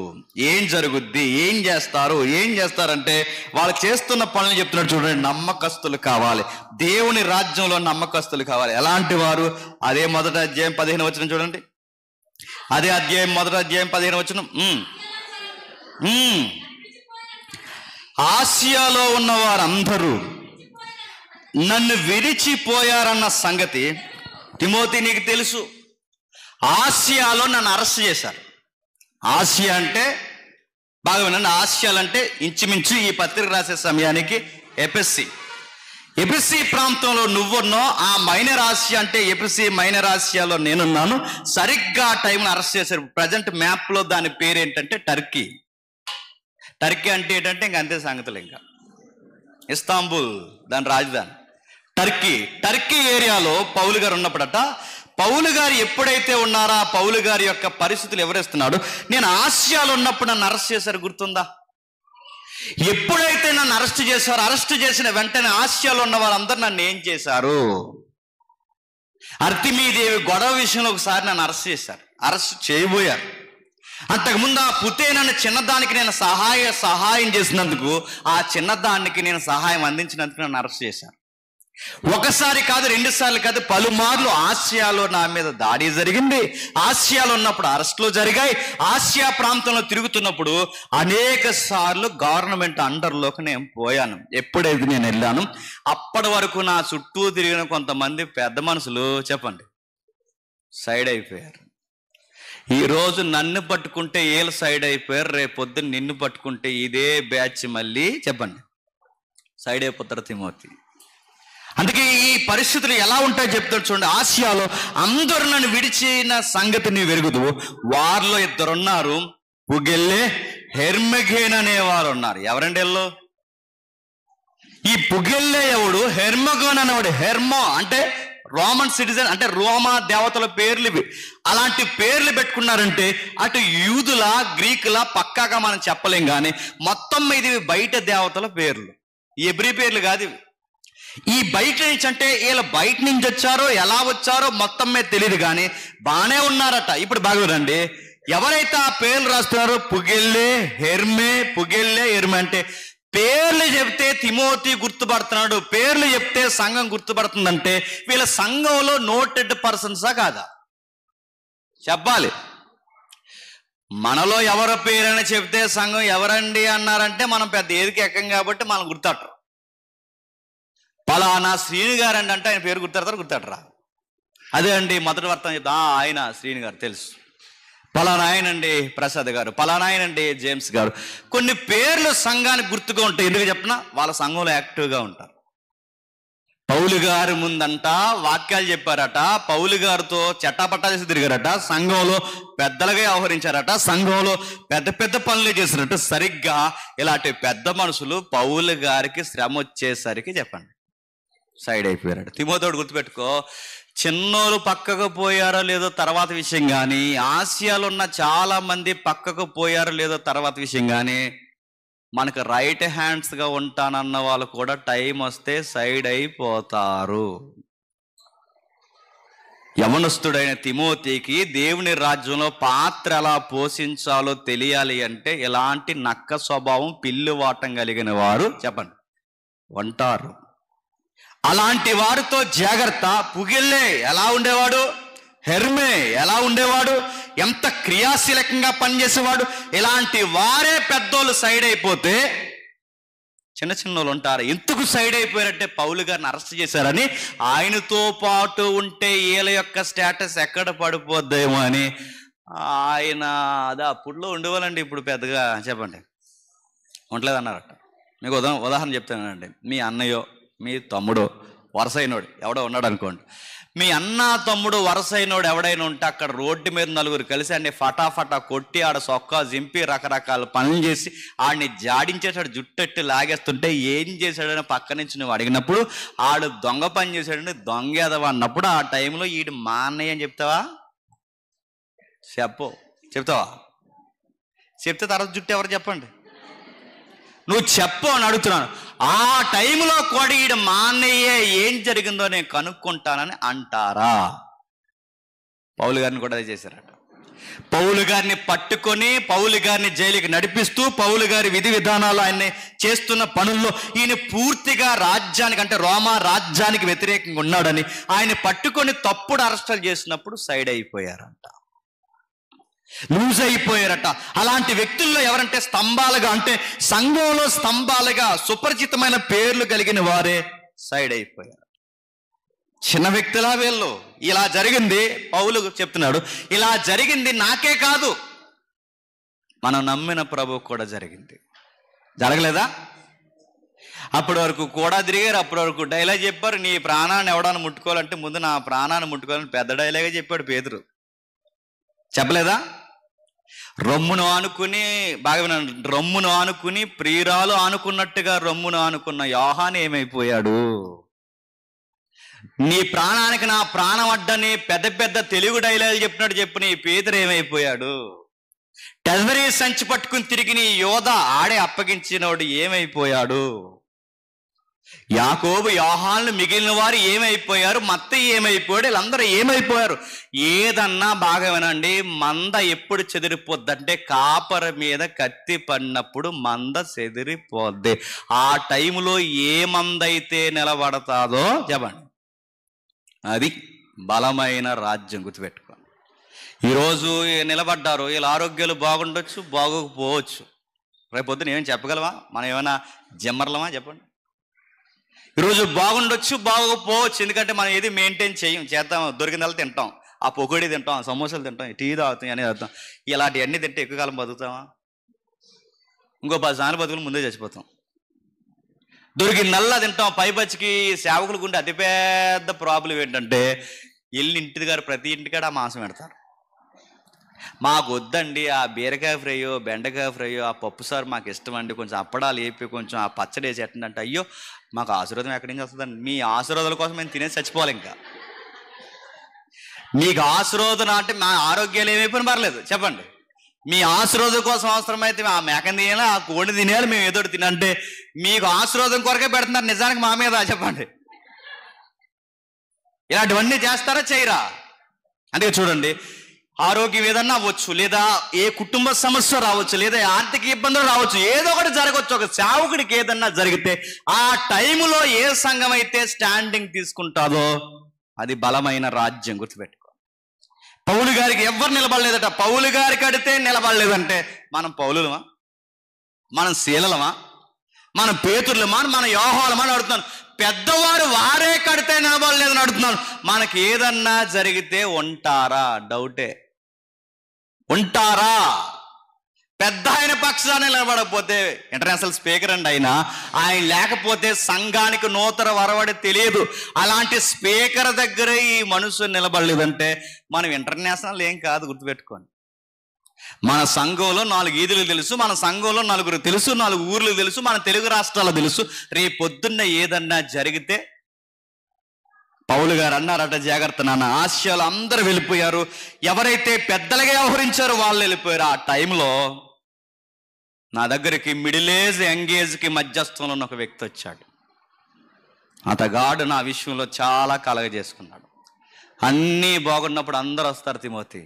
ఏం జరుగుద్ది, ఏం చేస్తారంటే వాళ్ళు చేస్తున్న పనులు చెప్తున్నాడు చూడండి. నమ్మకస్తులు కావాలి, దేవుని రాజ్యంలో నమ్మకస్తులు కావాలి. ఎలాంటి వారు? అదే మొదటి అధ్యాయం 15 వచనం చూడండి. అదే అధ్యాయం మొదటి అధ్యాయం 15 వచనం. ఆసియాలో ఉన్న వారందరూ నన్ను విడిచిపోయారన్న సంగతి తిమోతి నీకు తెలుసు. ఆసియాలో నన్ను అరెస్ట్ చేశారు. ఆసియా అంటే బాగా వినండి, ఆసియాలంటే ఇంచుమించు ఈ పత్రిక రాసే సమయానికి ఎపిసి ప్రాంతంలో నువ్వున్నావు. ఆ మైనర్ ఆసియా అంటే ఎపిసి మైనర్ ఆసియాలో నేనున్నాను. సరిగ్గా ఆ టైంలో అరెస్ట్ చేశారు. ప్రజెంట్ మ్యాప్లో దాని పేరు ఏంటంటే టర్కీ. టర్కీ అంటే ఏంటంటే ఇంక అంతే సంగతులు. ఇంకా ఇస్తాంబుల్ దాని రాజధాని. టర్కీ ఏరియాలో పౌలు గారు ఉన్నప్పుడట, పౌలు గారు ఎప్పుడైతే ఉన్నారో ఆ పౌలు గారి యొక్క పరిస్థితులు ఎవరిస్తున్నాడు? నేను ఆసియాలో ఉన్నప్పుడు నన్ను అరెస్ట్ చేశారు, గుర్తుందా? ఎప్పుడైతే నన్ను అరెస్ట్ చేశారో, అరెస్ట్ చేసిన వెంటనే ఆసియాలో ఉన్న వారందరూ నన్ను ఏం చేశారు? అర్తిమీదేవి గొడవ విషయంలో ఒకసారి నన్ను అరెస్ట్ చేయబోయారు. అంతకుముందు ఆ పుతేనన్న చిన్నదానికి నేను సహాయం చేసినందుకు, ఆ చిన్నదానికి నేను సహాయం అందించినందుకు నన్ను అరెస్ట్ చేశారు. ఒకసారి కాదు, 2 సార్లు కాదు, పలుమార్లు ఆసియాలో నా మీద దాడి జరిగింది. ఆసియాలో ఉన్నప్పుడు అరెస్టులు జరిగాయి. ఆసియా ప్రాంతంలో తిరుగుతున్నప్పుడు అనేక సార్లు గవర్నమెంట్ అండర్లోకి నేను పోయాను. ఎప్పుడైతే నేను వెళ్ళాను అప్పటి వరకు నా చుట్టూ తిరిగిన కొంతమంది పెద్ద మనుషులు చెప్పండి సైడ్ అయిపోయారు. ఈరోజు నన్ను పట్టుకుంటే ఏళ్ళు సైడ్ అయిపోయారు, రేపు పొద్దున్న నిన్ను పట్టుకుంటే ఇదే బ్యాచ్ మళ్ళీ చెప్పండి సైడ్ అయిపోతారు తిమోతి. అందుకే ఈ పరిస్థితులు ఎలా ఉంటాయో చెప్తాడు చూడండి. ఆసియాలో అందరూ నన్ను విడిచిన సంగతి నీవు వెరుగుదు. వారిలో ఇద్దరున్నారు, పుగెల్లే హెర్మగేన్ అనేవారు ఉన్నారు. ఎవరండి వీళ్ళు? ఈ పుగెల్లే ఎవడు, హెర్మగోన్ అనేవాడు. హెర్మో అంటే రోమన్ సిటిజన్, అంటే రోమా దేవతల పేర్లు ఇవి. అలాంటి పేర్లు పెట్టుకున్నారంటే అటు యూదుల గ్రీకుల పక్కాగా మనం చెప్పలేం, కానీ మొత్తం ఇది బయట దేవతల పేర్లు, ఎబ్రి పేర్లు కాదు ఇవి. ఈ బయట నుంచి అంటే వీళ్ళు బయట నుంచి వచ్చారో ఎలా వచ్చారో మొత్తం మీద తెలియదు, కానీ బాగానే ఉన్నారట. ఇప్పుడు బాగా రండి, ఎవరైతే ఆ పేర్లు రాస్తున్నారో పుగెల్లే హెర్మే, పుగెల్లే హెర్మే అంటే పేర్లు చెప్తే తిమోతి గుర్తుపడుతున్నాడు, పేర్లు చెప్తే సంఘం గుర్తుపడుతుందంటే వీళ్ళ సంఘంలో నోటెడ్ పర్సన్సా కాదా చెప్పాలి. మనలో ఎవరి పేరైనా చెప్తే సంఘం ఎవరండి అన్నారంటే మనం పెద్ద ఏదికి ఎక్కం కాబట్టి మనం గుర్తట్టరు. పలానా శ్రీని గారు అండి అంటే ఆయన పేరు గుర్తడతారా? అదే అండి మొదటి వర్తం చెప్తా, ఆయన శ్రీని గారు తెలుసు, పలానా ఆయనండి ప్రసాద్ గారు, పలానా ఆయనండి జేమ్స్ గారు. కొన్ని పేర్లు సంఘానికి గుర్తుగా ఉంటాయి. ఎందుకు చెప్పినా వాళ్ళ సంఘంలో యాక్టివ్గా ఉంటారు. పౌలు గారు ముందంట వాక్యాలు చెప్పారట, పౌలు గారితో చట్టాపట్టా చేసి తిరిగారట, సంఘంలో పెద్దలుగా వ్యవహరించారట, సంఘంలో పెద్ద పెద్ద పనులు చేశారట. సరిగ్గా ఇలాంటి పెద్ద మనుషులు పౌలు గారికి శ్రమ వచ్చేసరికి చెప్పండి సైడ్ అయిపోయారట. తిమోతోడు గుర్తుపెట్టుకో, చిన్నోళ్ళు పక్కకు పోయారో లేదో తర్వాత విషయం, కానీ ఆసియాలో ఉన్న చాలా మంది పక్కకు పోయారో లేదో తర్వాత విషయం, కానీ మనకు రైట్ హ్యాండ్స్గా ఉంటానన్న వాళ్ళు కూడా టైం వస్తే సైడ్ అయిపోతారు. యవనస్తుడైన తిమోతికి దేవుని రాజ్యంలో పాత్ర ఎలా పోషించాలో తెలియాలి అంటే ఇలాంటి నక్క స్వభావం, పిల్లివాటం కలిగిన వారు చెప్పండి ఉంటారు. అలాంటి వారితో జాగ్రత్త. పుగిల్లే ఎలా ఉండేవాడు, హెర్మే ఎలా ఉండేవాడు, ఎంత క్రియాశీలకంగా పనిచేసేవాడు. ఇలాంటి వారే పెద్దోళ్ళు సైడ్ అయిపోతే చిన్న చిన్నోళ్ళు ఉంటారు. ఎందుకు సైడ్ అయిపోయారంటే పౌలు గారిని అరెస్ట్ చేశారని, ఆయనతో పాటు ఉంటే వీళ్ళ యొక్క స్టేటస్ ఎక్కడ పడిపోద్దేమో అని ఆయన అదే అప్పుడులో ఉండేవాళ్ళండి. ఇప్పుడు పెద్దగా చెప్పండి ఉండలేదన్నారట. మీకు ఉదాహరణ చెప్తానండి. మీ అన్నయ్యో మీ తమ్ముడు వరుస అయినోడు ఎవడో ఉన్నాడు అనుకోండి. మీ అన్న తమ్ముడు వరుస అయినోడు ఎవడైనా ఉంటే అక్కడ రోడ్డు మీద నలుగురు కలిసి ఆడిని ఫటాఫటా కొట్టి ఆడ సొక్కా జింపి రకరకాల పనులు చేసి ఆడిని జాడించేసాడు, జుట్టెట్టి లాగేస్తుంటే ఏం చేశాడని పక్క నుంచి నువ్వు అడిగినప్పుడు ఆడు దొంగ పని చేశాడని దొంగ ఎదవ అన్నప్పుడు ఆ టైంలో ఈడు మా అన్నయ్య అని చెప్తావా? చెప్తావా? చెప్తే తర్వాత జుట్టు ఎవరు చెప్పండి, నువ్వు చెప్పు అని అడుగుతున్నాను. ఆ టైంలో కూడా ఈడు మా అన్నయ్యే, ఏం జరిగిందో నేను కనుక్కుంటానని అంటారా? పౌలు గారిని కూడా అదే చేశారట. పౌలు గారిని పట్టుకొని పౌలు గారిని జైలుకి నడిపిస్తూ పౌలు గారి విధి విధానాలు ఆయన్ని చేస్తున్న పనుల్లో ఈయన పూర్తిగా రాజ్యానికి అంటే రోమా రాజ్యానికి వ్యతిరేకంగా ఉన్నాడని ఆయన పట్టుకొని తప్పుడు అరెస్టులు చేసినప్పుడు సైడ్ అయిపోయారంట, లూజ్ అయిపోయారట. అలాంటి వ్యక్తుల్లో ఎవరంటే స్తంభాలుగా, అంటే సంఘంలో స్తంభాలుగా సుపరిచితమైన పేర్లు కలిగిన వారే సైడ్ అయిపోయారు. చిన్న వ్యక్తులా వీళ్ళు. ఇలా జరిగింది, పౌలు చెప్తున్నాడు, ఇలా జరిగింది నాకే కాదు మనం నమ్మిన ప్రభు కూడా జరిగింది. జరగలేదా? అప్పటి వరకు కూడా తిరిగారు, అప్పటి వరకు డైలాగ్ చెప్పారు, నీ ప్రాణాన్ని ఎవడాన్ని ముట్టుకోవాలంటే ముందు నా ప్రాణాన్ని ముట్టుకోవాలని పెద్ద డైలాగే చెప్పాడు పేతురు. చెప్పలేదా? రొమ్మును ఆనుకుని బాగా రొమ్మును ఆనుకుని ప్రియురాలు ఆనుకున్నట్టుగా రొమ్మును ఆనుకున్న యోహాను ఏమైపోయాడు? నీ ప్రాణానికి నా ప్రాణం అడ్డని పెద్ద పెద్ద తెలుగు డైలాగులు చెప్పినట్టు చెప్పిన ఈ పేతురు ఏమైపోయాడు? టెజరీ సంచి పట్టుకుని తిరిగి నీ యోధ ఆడే అప్పగించినోడు ఏమైపోయాడు? యాకోబు యోహాను మిగిలిన వారు ఏమైపోయారు? మత్తయి ఏమైపోయాడు? వీళ్ళందరూ ఏమైపోయారు? ఏదన్నా బాగా వినండి, మంద ఎప్పుడు చెదిరిపోద్దంటే కాపర మీద కత్తి పడినప్పుడు మంద చెదిరిపోద్ది. ఆ టైంలో ఏ మంద అయితే నిలబడతాదో చెప్పండి, అది బలమైన రాజ్యం. గుర్తుపెట్టుకోండి. ఈరోజు నిలబడ్డారు, వీళ్ళ ఆరోగ్యాలు బాగుండొచ్చు, బాగోకపోవచ్చు. రేపు పొద్దున ఏమని చెప్పగలవా? మనం ఏమైనా జమ్మర్లమా? చెప్పండి. ఈరోజు బాగుండొచ్చు, బాగోకపోవచ్చు. ఎందుకంటే మనం ఏది మెయింటైన్ చేద్దాం, దొరికిన తింటాం. ఆ పొగడి తింటాం, సమోసాలు తింటాం, టీ తాగుతాం అని అర్థం. ఇలాంటివన్నీ తింటే ఎక్కువ కాలం బతుకుతామా? ఇంకో 10 సార్లు బతుకులు ముందే చచ్చిపోతాం. దొరికిందల్లా తింటాం. పైపచ్చికి సేవకులకు ఉండే అతిపెద్ద ప్రాబ్లం ఏంటంటే వెళ్ళి ఇంటి దగ్గర ప్రతి ఇంటికాడ ఆ మాంసం పెడతారు. మాకు వద్దండి ఆ బీరకాయ ఫ్రైయో, బెండకాయ ఫ్రైయో, ఆ పప్పు సారు మాకు ఇష్టం అండి, కొంచెం అప్పడాలు వేపి కొంచెం ఆ పచ్చడి వేసి ఎట్టండి. అయ్యో మాకు ఆశీర్వాదం ఎక్కడి నుంచి వస్తుందండి? మీ ఆశీర్వాదాల కోసం మేము తినేసి చచ్చిపోవాలి. ఇంకా మీకు ఆశీర్వాదం అంటే మా ఆరోగ్యాలు ఏమైపోయినా పర్లేదు, చెప్పండి. మీ ఆశీర్వాదం కోసం అవసరమైతే ఆ మేకని తినేయాలి, ఆ కోడిని తినేయాలి, మేము ఏదో తినంటే మీకు ఆశీర్వాదం కొరకే పెడుతున్నారు, నిజానికి మా మీద చెప్పండి. ఇలాంటివన్నీ చేస్తారా చేయరా? అంటే చూడండి, ఆరోగ్యం ఏదన్నా అవ్వచ్చు, లేదా ఏ కుటుంబ సమస్య రావచ్చు, లేదా ఆర్థిక ఇబ్బందులు రావచ్చు, ఏదో ఒకటి జరగవచ్చు. ఒక సేవకుడికి ఏదన్నా జరిగితే ఆ టైములో ఏ సంఘం అయితే స్టాండింగ్ తీసుకుంటాదో అది బలమైన రాజ్యం. గుర్తుపెట్టుకో. పౌలు గారికి ఎవ్వరు నిలబడలేదట. పౌలు గారి కడితే నిలబడలేదంటే మనం పౌలులమా, మనం శీలలమా, మనం పేతుర్లమా, మన యోహాలమా అని అడుగుతున్నాను. పెద్దవారు వారే కడితే నిలబడలేదని అడుగుతున్నాను. మనకి ఏదన్నా జరిగితే ఉంటారా? డౌటే. ఉంటారా? పెద్ద ఆయన పక్షాన్ని నిలబడకపోతే, ఇంటర్నేషనల్ స్పీకర్ అండి ఆయన లేకపోతే సంఘానికి నూతన వరవడి తెలియదు. అలాంటి స్పీకర్ దగ్గర ఈ మనుషులు నిలబడలేదంటే మనం ఇంటర్నేషనల్ ఏం కాదు. గుర్తుపెట్టుకోండి. మన సంఘంలో 4 ఈదులు తెలుసు, మన సంఘంలో 4 తెలుసు, 4 ఊర్లు తెలుసు, మన తెలుగు రాష్ట్రాలు తెలుసు. రేపు పొద్దున్న ఏదన్నా జరిగితే పౌలు గారు అన్నారట, జాగ్రత్త నాన్న, ఆసియాలో అందరూ వెళ్ళిపోయారు, ఎవరైతే పెద్దలుగా వ్యవహరించారో వాళ్ళు వెళ్ళిపోయారు. ఆ టైంలో నా దగ్గరికి మిడిల్ ఏజ్ యంగేజ్కి మధ్యస్థంలో ఉన్న ఒక వ్యక్తి వచ్చాడు. అతగాడు నా విషయంలో చాలా కలగజేసుకున్నాడు. అన్నీ బాగున్నప్పుడు అందరూ వస్తారు తిమోతి,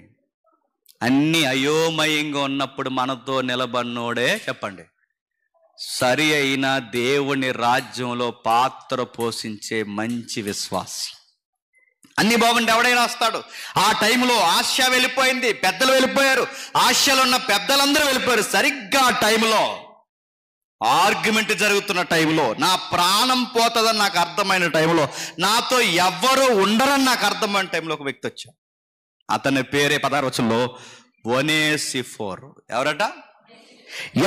అన్నీ అయోమయంగా ఉన్నప్పుడు మనతో నిలబడినోడే చెప్పండి సరి అయిన దేవుని రాజ్యంలో పాత్ర పోషించే మంచి విశ్వాసి. అన్ని బాగుండి ఎవడైనా వస్తాడు. ఆ టైంలో ఆసియా వెళ్ళిపోయింది, పెద్దలు వెళ్ళిపోయారు, ఆసియాలో ఉన్న పెద్దలందరూ వెళ్ళిపోయారు. సరిగ్గా ఆ టైంలో ఆర్గ్యుమెంట్ జరుగుతున్న టైంలో, నా ప్రాణం పోతుందని నాకు అర్థమైన టైంలో, నాతో ఎవ్వరూ ఉండరని నాకు అర్థమైన టైంలో ఒక వ్యక్తి వచ్చాడు. అతని పేరే 16వ వచనంలో ఒనేసిఫోర్. ఎవరట?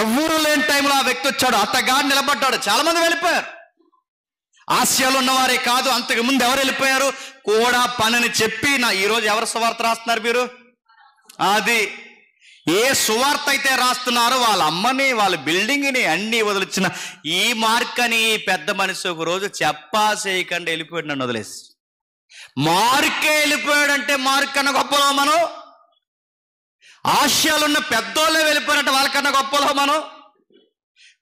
ఎవరు లేని టైంలో ఆ వ్యక్తి వచ్చాడు. అతగాడు నిలబడ్డాడు. చాలా మంది వెళ్ళిపోయారు. ఆసియాలో ఉన్నవారే కాదు, అంతకు ముందు ఎవరు వెళ్ళిపోయారు కూడా పనిని చెప్పి ఈరోజు ఎవరు సువార్త రాస్తున్నారు మీరు? అది ఏ సువార్త అయితే రాస్తున్నారో వాళ్ళ అమ్మని, వాళ్ళ బిల్డింగ్ని అన్ని వదిలిచ్చిన ఈ మార్క్ అని ఈ పెద్ద మనిషి ఒక రోజు చెప్పా చేయకుండా వెళ్ళిపోయాడు, నన్ను వదిలేసి. మార్కే వెళ్ళిపోయాడంటే మార్క్ కన్నా గొప్పలో మనం, ఆసియాలో ఉన్న పెద్దోళ్ళే వెళ్ళిపోయారంటే వాళ్ళకన్నా గొప్పలో మనం.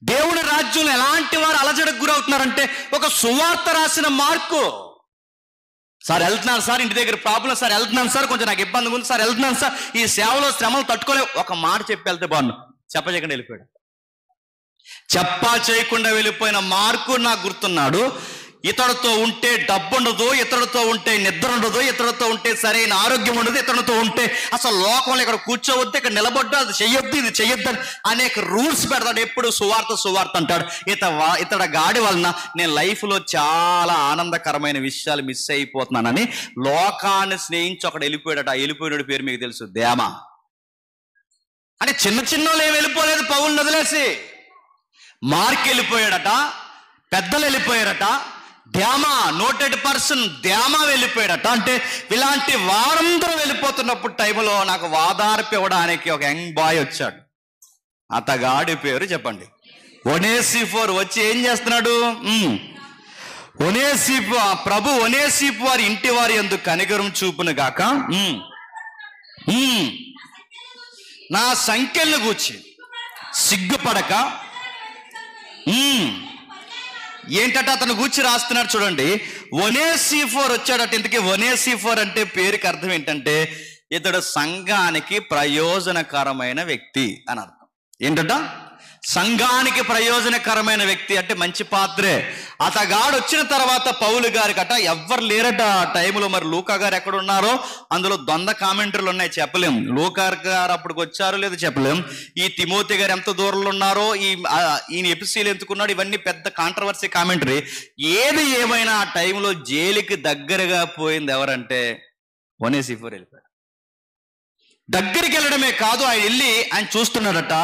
దేవుని రాజ్యంలో ఎలాంటి వారు అలజడికి గురవుతున్నారంటే ఒక సువార్త రాసిన మార్కు. సార్ వెళ్తున్నాను సార్, ఇంటి దగ్గర ప్రాబ్లం సార్, వెళ్తున్నాను సార్, కొంచెం నాకు ఇబ్బంది ఉంది సార్, వెళ్తున్నాను సార్, ఈ సేవలో శ్రమలు తట్టుకోలేవు, ఒక మాట చెప్పి వెళ్తే బాగుండు. చెప్పకుండా వెళ్ళిపోయాడు. చెప్పా చేయకుండా వెళ్ళిపోయిన మార్కు నాకు గుర్తున్నాడు. ఇతడితో ఉంటే డబ్బు ఉండదు, ఇతడితో ఉంటే నిద్ర ఉండదు, ఇతడితో ఉంటే సరైన ఆరోగ్యం ఉండదు, ఇతడితో ఉంటే అసలు లోకంలో ఇక్కడ కూర్చోవద్దు, ఇక్కడ నిలబడ్డా అది చెయ్యొద్దు, ఇది చెయ్యొద్దు అని అనేక రూల్స్ పెడతాడు. ఎప్పుడు సువార్త అంటాడు. ఇతడ గాడి వలన నేను లైఫ్లో చాలా ఆనందకరమైన విషయాలు మిస్ అయిపోతున్నానని లోకాన్ని స్నేహించి ఒకడు వెళ్ళిపోయాడట. ఆ వెళ్ళిపోయినాడు పేరు మీకు తెలుసు, దేమా. అంటే చిన్న చిన్నోళ్ళు ఏమి వెళ్ళిపోలేదు పౌలుని వదిలేసి. మార్క్ వెళ్ళిపోయాడట, పెద్దలు వెళ్ళిపోయారట, ధ్యామా నోటెడ్ పర్సన్ ధ్యామా వెళ్ళిపోయాడట. అంటే ఇలాంటి వారందరూ వెళ్ళిపోతున్నప్పుడు టైంలో నాకు వాదార్పు ఇవ్వడానికి ఒక యంగ్ బాయ్ వచ్చాడు. అతగాడి పేరు చెప్పండి ఒనేసిఫోర్. వచ్చి ఏం చేస్తున్నాడు? ప్రభు ఒనేసిఫు వారి ఇంటి వారి యందు కనికరం చూపును గాక, నా సంఖ్యలను గూర్చి సిగ్గుపడక. ఏంటట అతను గూర్చి రాస్తున్నాడు చూడండి. ఒనేసిఫోర్ వచ్చాడట. ఇంతకీ ఒనేసిఫోర్ అంటే పేరుకి అర్థం ఏంటంటే ఇతడు సంఘానికి ప్రయోజనకరమైన వ్యక్తి అని అర్థం. ఏంటట? సంఘానికి ప్రయోజనకరమైన వ్యక్తి అంటే మంచి పాత్రే. అతగాడు వచ్చిన తర్వాత పౌలు గారికట ఎవ్వరు లేరట ఆ టైంలో. మరి లూకా గారు ఎక్కడ ఉన్నారో అందులో ద్వంద్వ కామెంటరీలు ఉన్నాయి, చెప్పలేం. లూకా గారు అప్పటికి వచ్చారో లేదో చెప్పలేం. ఈ తిమోతి గారు ఎంత దూరంలో ఉన్నారో, ఈయన ఎపిసీలు ఎందుకున్నాడు, ఇవన్నీ పెద్ద కాంట్రవర్సీ కామెంటరీ. ఏది ఏమైనా ఆ టైంలో జైలుకి దగ్గరగా పోయింది ఎవరంటే 1AC4 వెళ్ళిపోయాడు. దగ్గరికి వెళ్ళడమే కాదు, ఆయన వెళ్ళి ఆయన చూస్తున్నాడట.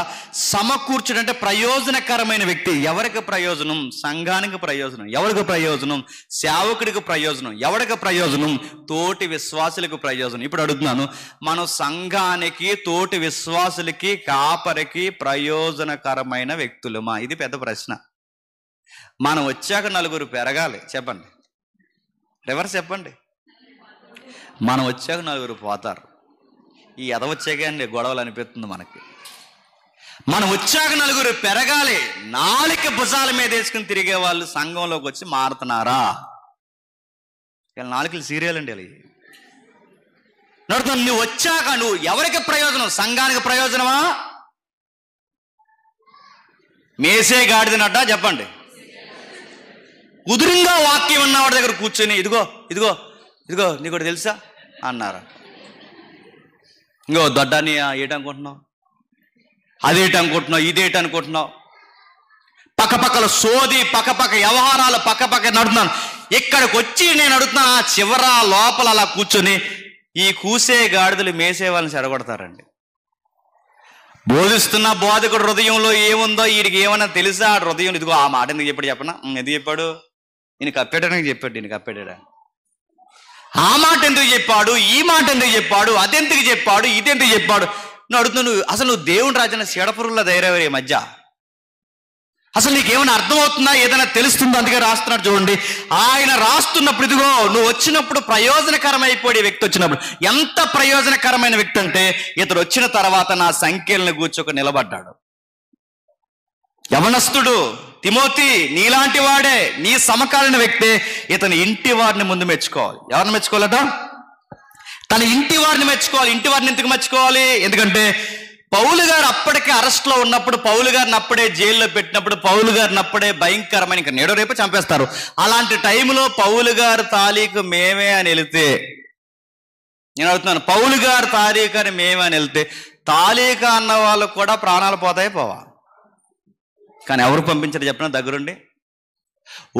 సమకూర్చుడంటే ప్రయోజనకరమైన వ్యక్తి. ఎవరికి ప్రయోజనం? సంఘానికి ప్రయోజనం. ఎవరికి ప్రయోజనం? సేవకుడికి ప్రయోజనం. ఎవరికి ప్రయోజనం? తోటి విశ్వాసులకు ప్రయోజనం. ఇప్పుడు అడుగుతున్నాను, మనం సంఘానికి, తోటి విశ్వాసులకి, కాపరికి ప్రయోజనకరమైన వ్యక్తులమా? ఇది పెద్ద ప్రశ్న. మనం వచ్చాక నలుగురు పెరగాలి, చెప్పండి. రివర్స్ చెప్పండి. మనం వచ్చాక నలుగురు పోతారు. ఈ ఎదవచ్చాకండి గొడవలు అనిపిస్తుంది మనకి. మనం వచ్చాక నలుగురు పెరగాలి. నాలుక భుజాల మీద వేసుకుని తిరిగే వాళ్ళు సంఘంలోకి వచ్చి మారుతున్నారా? ఇలా నాలుకలు సీరియల్ అండి. అలా నడుతుంది. నువ్వు వచ్చాక నువ్వు ఎవరికి ప్రయోజనం? సంఘానికి ప్రయోజనమా? మేసే గాడిదనట, చెప్పండి. కుదురుగా వాక్యం ఉన్నవాడి దగ్గర కూర్చొని ఇదిగో ఇదిగో ఇదిగో నీకు తెలుసా అన్నారు. ఇంకో దొడ్డాన్ని ఏటనుకుంటున్నావు, అదేటనుకుంటున్నావు, ఇదేటనుకుంటున్నావు, పక్కపక్కల సోది, పక్కపక్క వ్యవహారాలు, పక్కపక్క నడుతున్నాను. ఇక్కడికి వచ్చి నేను అడుగుతున్నా, చివర లోపల అలా కూర్చొని ఈ కూసే గాడిదలు మేసే వాళ్ళని చెడగొడతారండి. బోధిస్తున్న బోధకుడు హృదయంలో ఏముందో వీడికి ఏమన్నా తెలుసా? ఆ హృదయం ఇదిగో ఆ మాట ఎందుకు చెప్పాడు చెప్పనా? ఎందుకు చెప్పాడు? నేను కప్పెట్టడానికి చెప్పాడు. నేను కప్పెట్టా. ఆ మాట ఎందుకు చెప్పాడు? ఈ మాట ఎందుకు చెప్పాడు? అదెందుకు చెప్పాడు? ఇదెందుకు చెప్పాడు? నువ్వు అడుగుతున్నావు, అసలు నువ్వు దేవుని రాజ్యాన్ని సీడపురుల ధైర్యం మధ్య అసలు నీకేమైనా అర్థమవుతుందా? ఏదైనా తెలుస్తుందో? అందుకే రాస్తున్నాడు చూడండి. ఆయన రాస్తున్నప్పుడు ఇదిగో నువ్వు వచ్చినప్పుడు ప్రయోజనకరమైపోయే వ్యక్తి వచ్చినప్పుడు, ఎంత ప్రయోజనకరమైన వ్యక్తి అంటే ఇతడు వచ్చిన తర్వాత నా సంఖ్యలను కూర్చొని నిలబడ్డాడు. యవనస్తుడు తిమోతి నీలాంటి వాడే, నీ సమకాలీన వ్యక్తే. ఇతని ఇంటి వారిని ముందు మెచ్చుకోవాలి. ఎవరిని మెచ్చుకోవాలట? తన ఇంటి వారిని మెచ్చుకోవాలి. ఇంటి వారిని ఎందుకు మెచ్చుకోవాలి? ఎందుకంటే పౌలు గారు అప్పటికే అరెస్ట్లో ఉన్నప్పుడు, పౌలు గారిని అప్పుడే జైల్లో పెట్టినప్పుడు, పౌలు గారిని అప్పుడే భయంకరమైన, ఇంకా నేడో రేపు చంపేస్తారు. అలాంటి టైంలో పౌలు గారు తారీఖు మేమే అని వెళితే, నేను అడుగుతున్నాను, పౌలు గారు తారీఖు అని మేమే అని వెళ్తే తాలీఖు అన్న వాళ్ళు కూడా ప్రాణాలు పోతాయి పోవా? కానీ ఎవరు పంపించారు చెప్పిన దగ్గరుండి?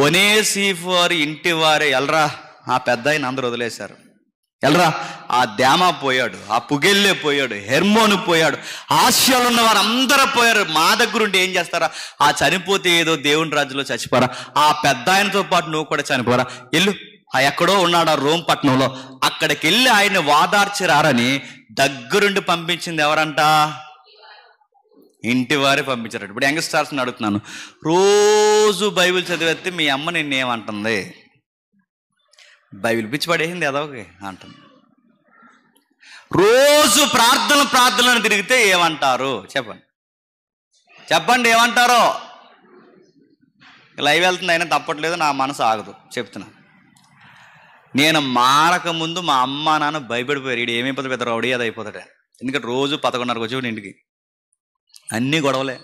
ఒనేసిఫోరు ఇంటి వారే. ఎల్రా ఆ పెద్ద ఆయన అందరూ వదిలేశారు. ఎల్రా ఆ దేమా పోయాడు, ఆ పుగెల్లే పోయాడు, హెర్మోను పోయాడు, ఆసియాలో ఉన్న వారు అందరూ పోయారు. మా దగ్గరుండి ఏం చేస్తారా? ఆ చనిపోతే ఏదో దేవుని రాజ్యంలో చచ్చిపోరా, ఆ పెద్ద ఆయనతో పాటు నువ్వు కూడా చనిపోరా, ఎల్లు ఆ ఎక్కడో ఉన్నాడు ఆ రోమ్ పట్టణంలో, అక్కడికి వెళ్ళి ఆయన్ని వాదార్చిరారని దగ్గరుండి పంపించింది ఎవరంట? ఇంటి వారే పంపించారు. ఇప్పుడు యంగ్స్టార్స్ని అడుగుతున్నాను, రోజు బైబిల్ చదివేస్తే మీ అమ్మ నిన్నేమంటుంది? బైబిల్ పిచ్చి పడేసింది ఎదవకి అంటుంది. రోజు ప్రార్థనలు తిరిగితే ఏమంటారు చెప్పండి? చెప్పండి ఏమంటారో? లైవ్ వెళ్తుంది అయినా తప్పట్లేదు, నా మనసు ఆగదు చెప్తున్నా. నేను మారక ముందు మా అమ్మ నాన్న భయపడిపోయారు, ఈడు ఏమైపోతుంది పెద్ద రౌడీ అది అయిపోతాడే. ఎందుకంటే రోజు 11:30 వచ్చి ఇంటికి అన్నీ గొడవలే.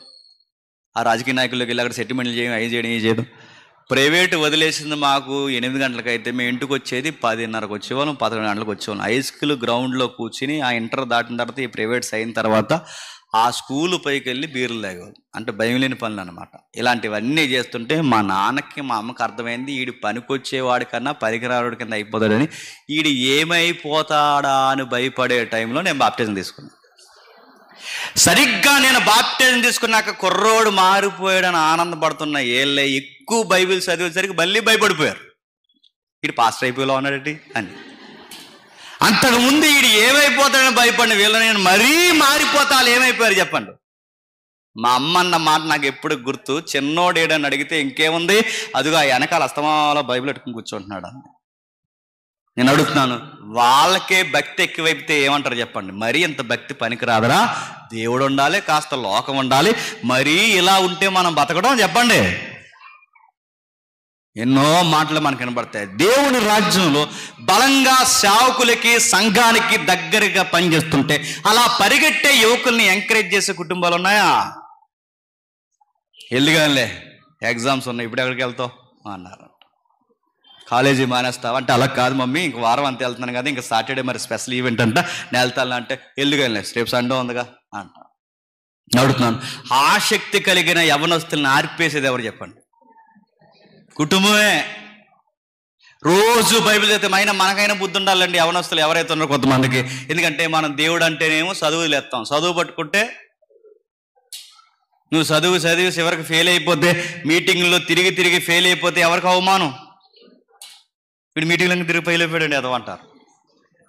ఆ రాజకీయ నాయకుల్లోకి వెళ్ళి అక్కడ సెటిల్మెంట్లు చేయడం, అవి చేయడం, ఇవి చేయడం. ప్రైవేటు వదిలేసింది మాకు 8 గంటలకైతే మేము ఇంటికి వచ్చేది 10:30కి వచ్చేవాళ్ళం, 11 గంటలకు వచ్చేవాళ్ళం. హై స్కూల్ గ్రౌండ్లో కూర్చుని ఆ ఇంటర్ దాటిన తర్వాత, ఈ ప్రైవేట్స్ అయిన తర్వాత ఆ స్కూలు పైకి వెళ్ళి బీర్లు తాగేవాళ్ళు. అంటే భయం లేని పనులు అనమాట. ఇలాంటివన్నీ చేస్తుంటే మా నాన్నకి మా అమ్మకి అర్థమైంది, ఈడు పనికొచ్చేవాడి కన్నా పనికిరాడు కింద అయిపోతాడని. ఈడు ఏమైపోతాడా అని భయపడే టైంలో నేను బాప్టిజం తీసుకున్నాను. సరిగ్గా నేను బాప్టిజం తీసుకున్నాక కుర్రోడు మారిపోయాడని ఆనందపడుతున్న ఏళ్ళే ఎక్కువ బైబిల్ చదివేసరికి మళ్ళీ భయపడిపోయారు. ఈడు పాస్టర్ అయిపోయేలా ఉన్నాడేంటి అని. అంతకుముందు ఈడు ఏమైపోతాడని భయపడిన వీళ్ళ నేను మరీ మారిపోతాలు ఏమైపోయారు చెప్పండి? మా అమ్మ అన్న మాట నాకు ఎప్పుడు గుర్తు. చిన్నోడు ఏడని అడిగితే ఇంకేముంది, అదిగో ఆ వెనకాల అస్తమాలో బైబిల్ పెట్టుకుని కూర్చుంటున్నాడు అని. నేను అడుగుతున్నాను, వాళ్ళకే భక్తి ఎక్కువైతే ఏమంటారు చెప్పండి? మరీ ఇంత భక్తి పనికిరాదరా, దేవుడు ఉండాలి, కాస్త లోకం ఉండాలి, మరీ ఇలా ఉంటే మనం బతకడం చెప్పండి? ఎన్నో మాటలు మనకు వినబడతాయి. దేవుని రాజ్యంలో బలంగా సేవకులకి సంఘానికి దగ్గరగా పనిచేస్తుంటే అలా పరిగెట్టే యువకుల్ని ఎంకరేజ్ చేసే కుటుంబాలు ఉన్నాయా? వెళ్ళిగానిలే ఎగ్జామ్స్ ఉన్నాయి, ఇప్పుడు ఎక్కడికి వెళ్తావు అన్నారు. కాలేజీ మానేస్తావా అంటే, అలా కాదు మమ్మీ, ఇంక వారం అంతా వెళ్తున్నాను కదా, ఇంకా సాటర్డే మరి స్పెషల్ ఈవెంట్ అంట నేను వెళ్తాను అంటే, వెళ్ళిగానిలే రేపు సండే ఉందిగా అంట. అడుగుతున్నాను, ఆసక్తి కలిగిన యవనస్తుల్ని ఆర్పేసేది ఎవరు చెప్పండి? కుటుంబమే. రోజు బైబిల్ చదివితే మనకైనా బుద్ధి ఉండాలండి యవనస్తులు ఎవరైతే ఉన్నారో కొంతమందికి. ఎందుకంటే మనం దేవుడు అంటేనేమో చదువులు ఎత్తాం, చదువు పట్టుకుంటే నువ్వు చదివి చివరికి ఫెయిల్ అయిపోతే, మీటింగ్లో తిరిగి ఫెయిల్ అయిపోతే ఎవరికి అవమానం? వీడు మీటింగ్లో తిరిగి ఫెయిల్ అయిపోయాడండి అదవంటారు.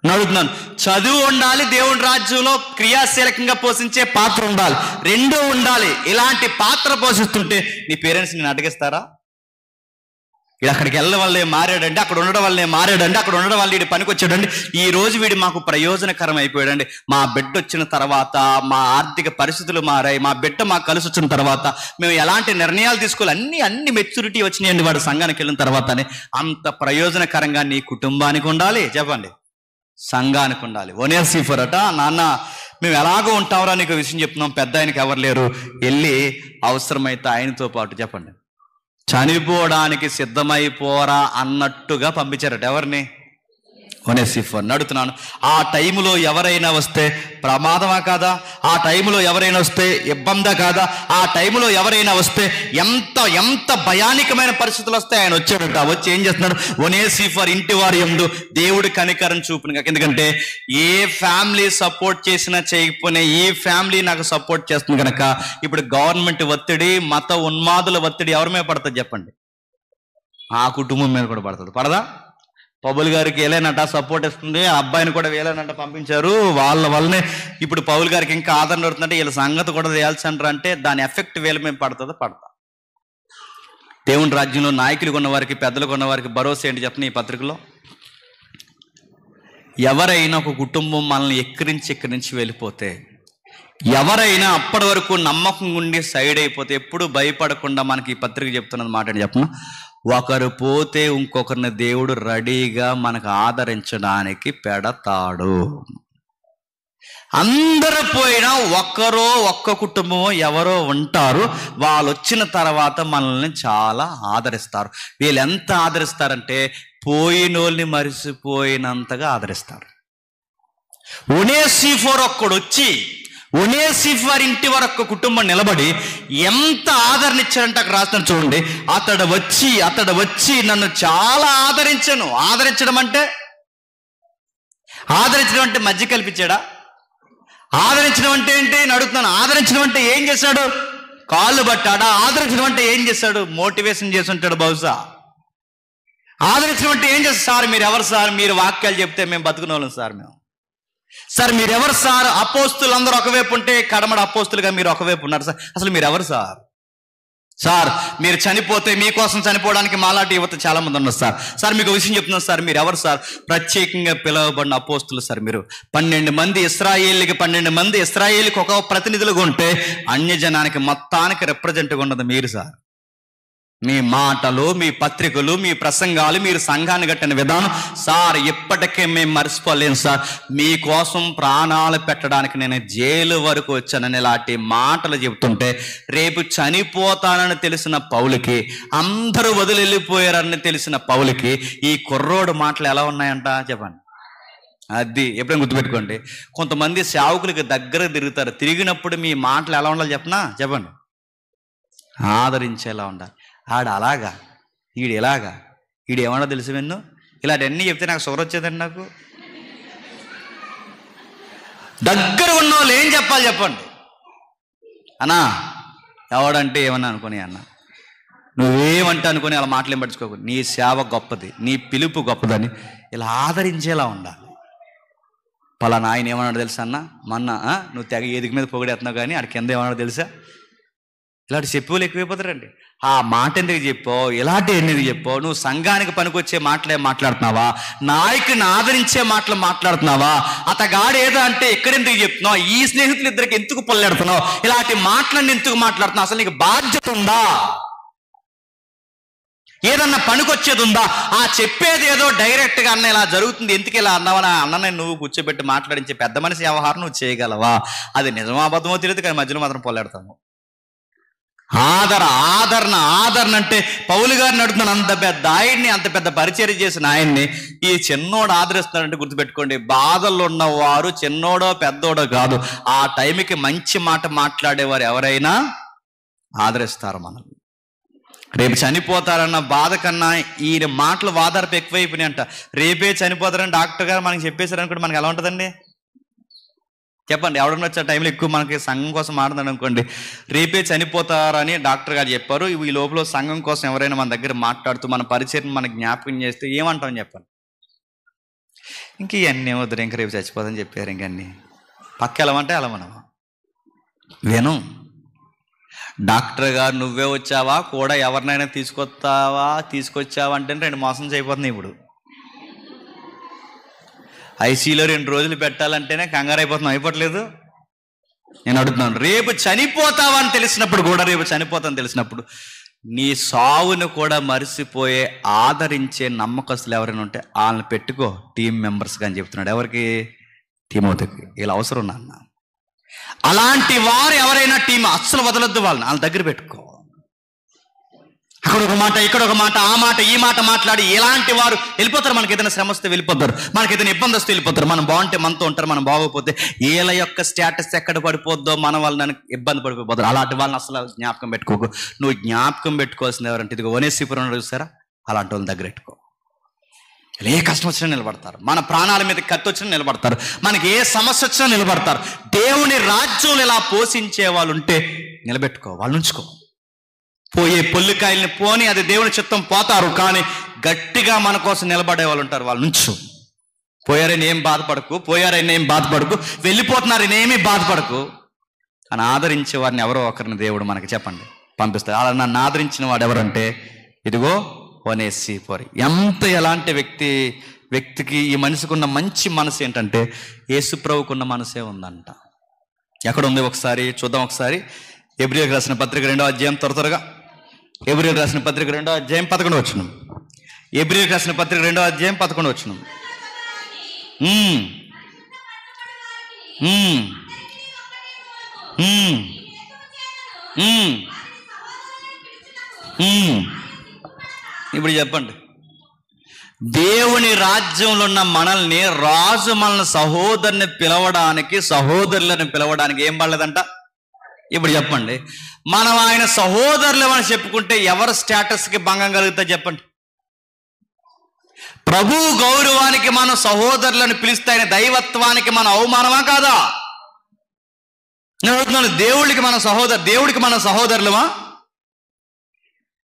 అడుగుతున్నాను, చదువు ఉండాలి, దేవుని రాజ్యంలో క్రియాశీలకంగా పోషించే పాత్ర ఉండాలి, రెండూ ఉండాలి. ఇలాంటి పాత్ర పోషిస్తుంటే నీ పేరెంట్స్ నేను అడిగిస్తారా? వీడు అక్కడికి వెళ్ళడం వల్లే మారాడండి, అక్కడ ఉండడం వల్లే మారాడండి, అక్కడ ఉండడం వల్ల వీడి పనికి వచ్చాడండి, ఈ రోజు వీడి మాకు ప్రయోజనకరం అయిపోయాడండి. మా బిడ్డ వచ్చిన తర్వాత మా ఆర్థిక పరిస్థితులు మారాయి, మా బిడ్డ మాకు కలిసి వచ్చిన తర్వాత మేము ఎలాంటి నిర్ణయాలు తీసుకోవాలి, అన్ని మెచ్యూరిటీ వచ్చినాయండి వాడు సంఘానికి వెళ్ళిన తర్వాతనే. అంత ప్రయోజనకరంగా నీ కుటుంబానికి ఉండాలి, చెప్పండి, సంఘానికి ఉండాలి. ఒనేసిఫర్ అట, నాన్న మేము ఎలాగో ఉంటామరా నీకు విషయం చెప్తున్నాం, పెద్ద ఆయనకి ఎవరు లేరు, వెళ్ళి అవసరమైతే ఆయనతో పాటు చెప్పండి చనిపోవడానికి సిద్ధమైపోరా అన్నట్టుగా పంపించారట. ఎవరిని? ఒనేసిఫర్. అడుగుతున్నాను, ఆ టైంలో ఎవరైనా వస్తే ప్రమాదమా కాదా? ఆ టైంలో ఎవరైనా వస్తే ఇబ్బందా కాదా? ఆ టైంలో ఎవరైనా వస్తే ఎంత భయానికమైన పరిస్థితులు వస్తాయి. ఆయన వచ్చాడట, వచ్చి ఏం చేస్తున్నాడు? ఒనేసిఫర్ ఇంటి వారి యందు దేవుడి కనికరం చూపును. ఎందుకంటే ఏ ఫ్యామిలీ సపోర్ట్ చేసినా చేయకపోయినా ఈ ఫ్యామిలీ నాకు సపోర్ట్ చేస్తుంది కనుక ఇప్పుడు గవర్నమెంట్ ఒత్తిడి, మత ఉన్మాదుల ఒత్తిడి ఎవరి మీద పడుతుంది చెప్పండి? ఆ కుటుంబం మీద కూడా పడుతుంది. పడదా? పౌలు గారికి వేలేనట సపోర్ట్ ఇస్తుంది, ఆ అబ్బాయిని కూడా వేలేనంట పంపించారు. వాళ్ళ వల్లనే ఇప్పుడు పౌలు గారికి ఇంకా ఆదరణ పడుతుందంటే వీళ్ళ సంగతి కూడా తేల్చి అంటారు. అంటే దాని ఎఫెక్ట్ వీళ్ళ మీద పడుతుందా? పడతా. దేవుని రాజ్యంలో నాయకులు కొన్నవారికి, పెద్దలు కొన్నవారికి భరోసా ఏంటి చెప్పండి ఈ పత్రికలో? ఎవరైనా ఒక కుటుంబం మనల్ని ఎక్కిరించి వెళ్ళిపోతే, ఎవరైనా అప్పటి వరకు నమ్మకం ఉండి సైడ్ అయిపోతే, ఎప్పుడు భయపడకుండా మనకి ఈ పత్రిక చెప్తున్నది మాట అని చెప్పిన, ఒకరు పోతే ఇంకొకరిని దేవుడు రెడీగా మనకు ఆదరించడానికి పెడతాడు. అందరూ పోయినా ఒక్క కుటుంబమో ఎవరో ఉంటారు, వాళ్ళు వచ్చిన తర్వాత మనల్ని చాలా ఆదరిస్తారు. వీళ్ళు ఎంత ఆదరిస్తారంటే పోయినోళ్ళని మరిసిపోయినంతగా ఆదరిస్తారు. ఒనేసిఫర్ ఒక్కడు వచ్చి ఒనేసిఫర్ ఇంటి వరకు కుటుంబం నిలబడి ఎంత ఆదరణ ఇచ్చారంటే అక్కడ రాస్తాను చూడండి. అతడు వచ్చి నన్ను చాలా ఆదరించాను. ఆదరించడం అంటే మధ్య కల్పించాడా? ఆదరించడం అంటే ఏంటి అని అడుగుతున్నాను. ఆదరించడం అంటే ఏం చేశాడు? కాళ్ళు పట్టాడా? ఆదరించడం అంటే ఏం చేశాడు? మోటివేషన్ చేసి ఉంటాడు బహుశా. ఆదరించడం అంటే ఏం చేస్తారు? సార్ మీరు ఎవరు సార్? మీరు వాక్యాలు చెప్తే మేము బతుకునే వాళ్ళం సార్. మేము సార్ మీరెవరు సార్? అపోస్తులు అందరూ ఒకవైపు ఉంటే కడమడ అపోస్తులుగా మీరు ఒకవైపు ఉన్నారు సార్. అసలు మీరు ఎవరు సార్? సార్ మీరు చనిపోతే మీకోసం చనిపోవడానికి మాలాంటి యువత చాలా మంది ఉన్నారు సార్. సార్ మీకు విషయం చెప్తున్నాను సార్, మీరు ఎవరు సార్? ప్రత్యేకంగా పిలువబడిన అపోస్తులు సార్. మీరు 12 మంది ఇశ్రాయేలుకి ఒక ప్రతినిధులుగా ఉంటే అన్యజనానికి మొత్తానికి రిప్రజెంట్గా ఉన్నది మీరు సార్. మీ మాటలు, మీ పత్రికలు, మీ ప్రసంగాలు, మీరు సంఘాన్ని కట్టిన విధానం సార్ ఇప్పటికే మేము మర్చిపోలేము సార్. మీకోసం ప్రాణాలు పెట్టడానికి నేను జైలు వరకు వచ్చానని ఇలాంటి మాటలు చెబుతుంటే, రేపు చనిపోతానని తెలిసిన పౌలుకి, అందరూ వదిలిపోయారని తెలిసిన పౌలుకి ఈ కుర్రోడు మాటలు ఎలా ఉన్నాయంట చెప్పండి. అది ఎప్పుడైనా గుర్తుపెట్టుకోండి. కొంతమంది సేవకులకి దగ్గర తిరుగుతారు, తిరిగినప్పుడు మీ మాటలు ఎలా ఉండాలి చెప్పండి? ఆదరించేలా ఉండాలి. ఆడు అలాగా, ఈడు ఎలాగా, ఈడు ఏమన్నా తెలుసు విన్ను, ఇలాంటివన్నీ చెప్తే నాకు షుగర్ వచ్చేదండి. నాకు దగ్గర ఉన్న వాళ్ళు ఏం చెప్పాలి చెప్పండి? అన్నా ఎవడంటే ఏమన్నా అనుకుని, అన్న నువ్వేమంటే అనుకుని అలా మాటలు ఏం పట్టించుకోకు, నీ సేవ గొప్పది, నీ పిలుపు గొప్పదని ఇలా ఆదరించేలా ఉండాలి. పలానా ఆయన ఏమన్నాడు తెలుసా అన్న, మొన్న నువ్వు తెగ ఏదికి మీద పొగిడేస్తున్నావు కానీ ఆడికి కింద ఏమన్నాడు తెలుసా? ఇలాంటి చెప్పేవాళ్ళు ఎక్కువైపోతారండి. ఆ మాట ఎందుకు చెప్పావు, ఇలాంటి ఎందుకు చెప్పావు, నువ్వు సంఘానికి పనికొచ్చే మాటలే మాట్లాడుతున్నావా, నాయకుని ఆదరించే మాటలు మాట్లాడుతున్నావా, అతగాడు ఏదో అంటే ఎక్కడెందుకు చెప్తున్నావు, ఈ స్నేహితులు ఇద్దరికి ఎందుకు పొల్లెడుతున్నావు, ఇలాంటి మాటలన్నీ ఎందుకు మాట్లాడుతున్నావు, అసలు నీకు బాధ్యత ఉందా, ఏదన్నా పనికొచ్చేది ఉందా? ఆ చెప్పేది ఏదో డైరెక్ట్గా అన్న ఇలా జరుగుతుంది ఎందుకు ఇలా అన్నావని అన్నని నువ్వు కూర్చోబెట్టి మాట్లాడించే పెద్ద మనిషి వ్యవహారం నువ్వు చేయగలవా? అది నిజమో అబద్ధమో తెలియదు కానీ మధ్యలో మాత్రం పొల్లెడతాము. ఆదరణ అంటే పౌలు గారిని అడుగుతున్నాను, అంత పెద్ద ఆయన్ని, అంత పెద్ద పరిచర్య చేసిన ఆయన్ని ఈ చిన్నోడు ఆదరిస్తున్నాడంటే గుర్తుపెట్టుకోండి, బాధల్లో ఉన్నవారు చిన్నోడో పెద్దోడో కాదు, ఆ టైంకి మంచి మాట మాట్లాడేవారు ఎవరైనా ఆదరిస్తారు మనల్ని. రేపు చనిపోతారన్న బాధ కన్నా ఈయన మాటలు వాదార్పు ఎక్కువైపోయినాయి అంట. రేపే చనిపోతారని డాక్టర్ గారు మనకి చెప్పేశారు అనుకోండి, మనకి ఎలా ఉంటుందండి చెప్పండి? ఎవడన్నా వచ్చే టైంలో ఎక్కువ మనకి సంఘం కోసం మాట్లాడారు అనుకోండి, రేపే చనిపోతారని డాక్టర్ గారు చెప్పారు, ఈ లోపల సంఘం కోసం ఎవరైనా మన దగ్గర మాట్లాడుతూ మన పరిచయం మనకి జ్ఞాపకం చేస్తే ఏమంటామని చెప్పండి? ఇంక ఇవన్నీ వద్దు, ఇంక రేపు చచ్చిపోదని చెప్పారు, ఇంకన్నీ పక్క వెళ్ళమంటే వెళ్ళమనవా? విను. డాక్టర్ గారు నువ్వే వచ్చావా, కూడా ఎవరినైనా తీసుకొచ్చావా అంటే 2 మాసం అయిపోతుంది. ఇప్పుడు ఐసీలో 2 రోజులు పెట్టాలంటేనే కంగారు అయిపోతున్నాం, అయిపోవట్లేదు? నేను అడుగుతున్నాను, రేపు చనిపోతావా అని తెలిసినప్పుడు కూడా, రేపు చనిపోతాను తెలిసినప్పుడు నీ సావును కూడా మరిసిపోయే ఆదరించే నమ్మకస్తులు ఎవరైనా ఉంటే వాళ్ళని పెట్టుకో టీం మెంబర్స్గా అని చెప్తున్నాడు. ఎవరికి? తిమోతికి. ఇలా అవసరం నాన్న. అలాంటి వారు ఎవరైనా టీం అస్సలు వదలొద్దు, వాళ్ళ దగ్గర పెట్టుకో. అక్కడ ఒక మాట, ఇక్కడ ఒక మాట, ఆ మాట ఈ మాట మాట్లాడి ఎలాంటి వారు వెళ్ళిపోతారు. మనకి ఏదైనా శ్రమ వస్తే వెళ్ళిపోతారు, మనకి ఏదైనా ఇబ్బంది వస్తే వెళ్ళిపోతారు. మనం బాగుంటే మనతో ఉంటారు, మనం బాగోకపోతే వీళ్ళ యొక్క స్టేటస్ ఎక్కడ పడిపోద్దో మన వాళ్ళని ఇబ్బంది పడిపోతారు. అలాంటి వాళ్ళని అసలు జ్ఞాపకం పెట్టుకోకు. నువ్వు జ్ఞాపకం పెట్టుకోవాల్సింది ఎవరంటే ఇదిగో ఒనేసిఫోరును చూసారా, అలాంటి వాళ్ళని దగ్గర పెట్టుకో. ఏ కష్టం వచ్చినా నిలబడతారు, మన ప్రాణాల మీద కత్తి వచ్చినా నిలబడతారు, మనకి ఏ సమస్య వచ్చినా నిలబడతారు. దేవుని రాజ్యంలో ఇలా పోషించే వాళ్ళు ఉంటే నిలబెట్టుకో, వాళ్ళు ఉంచుకో. పోయే పొల్లికాయల్ని పోని, అది దేవుని చిత్తం, పోతారు, కానీ గట్టిగా మన కోసం నిలబడే వాళ్ళు ఉంటారు, వాళ్ళు ఉంచు. పోయారని ఏం బాధపడకు, వెళ్ళిపోతున్నారని ఏమీ బాధపడకు. అని ఆదరించే వారిని ఎవరో ఒకరిని దేవుడు మనకి చెప్పండి పంపిస్తారు. అలా నన్ను ఆదరించిన వాడు ఎవరంటే ఇదిగో ఒనేసిఫోరు. ఎలాంటి వ్యక్తికి ఈ మనిషికున్న మంచి మనసు ఏంటంటే యేసుప్రభుకున్న మనసే ఉందంట. ఎక్కడ ఉంది ఒకసారి చూద్దాం. ఒకసారి ఎబ్రియలకు రాసిన పత్రిక 2వ అధ్యాయం, త్వరగా ఎబ్రియలకు రాసిన పత్రిక 2వ అధ్యాయం 11వ వచనం. ఎబ్రియలకు రాసిన పత్రిక 2వ అధ్యాయం 11వ వచనం. ఇప్పుడు చెప్పండి, దేవుని రాజ్యంలో ఉన్న మనల్ని, రాజు మనల్ని సహోదరుని సహోదరులను పిలవడానికి ఏం పడలేదంట? ఇప్పుడు చెప్పండి, మనం ఆయన సహోదరులు అని చెప్పుకుంటే ఎవరి స్టేటస్కి భంగం కలుగుతా చెప్పండి? ప్రభు గౌరవానికి మనం సహోదరులను పిలిస్తే ఆయన దైవత్వానికి మన అవమానమా కాదా? నేను అడుగుతున్నాను, దేవుడికి మన సహోదరులమా?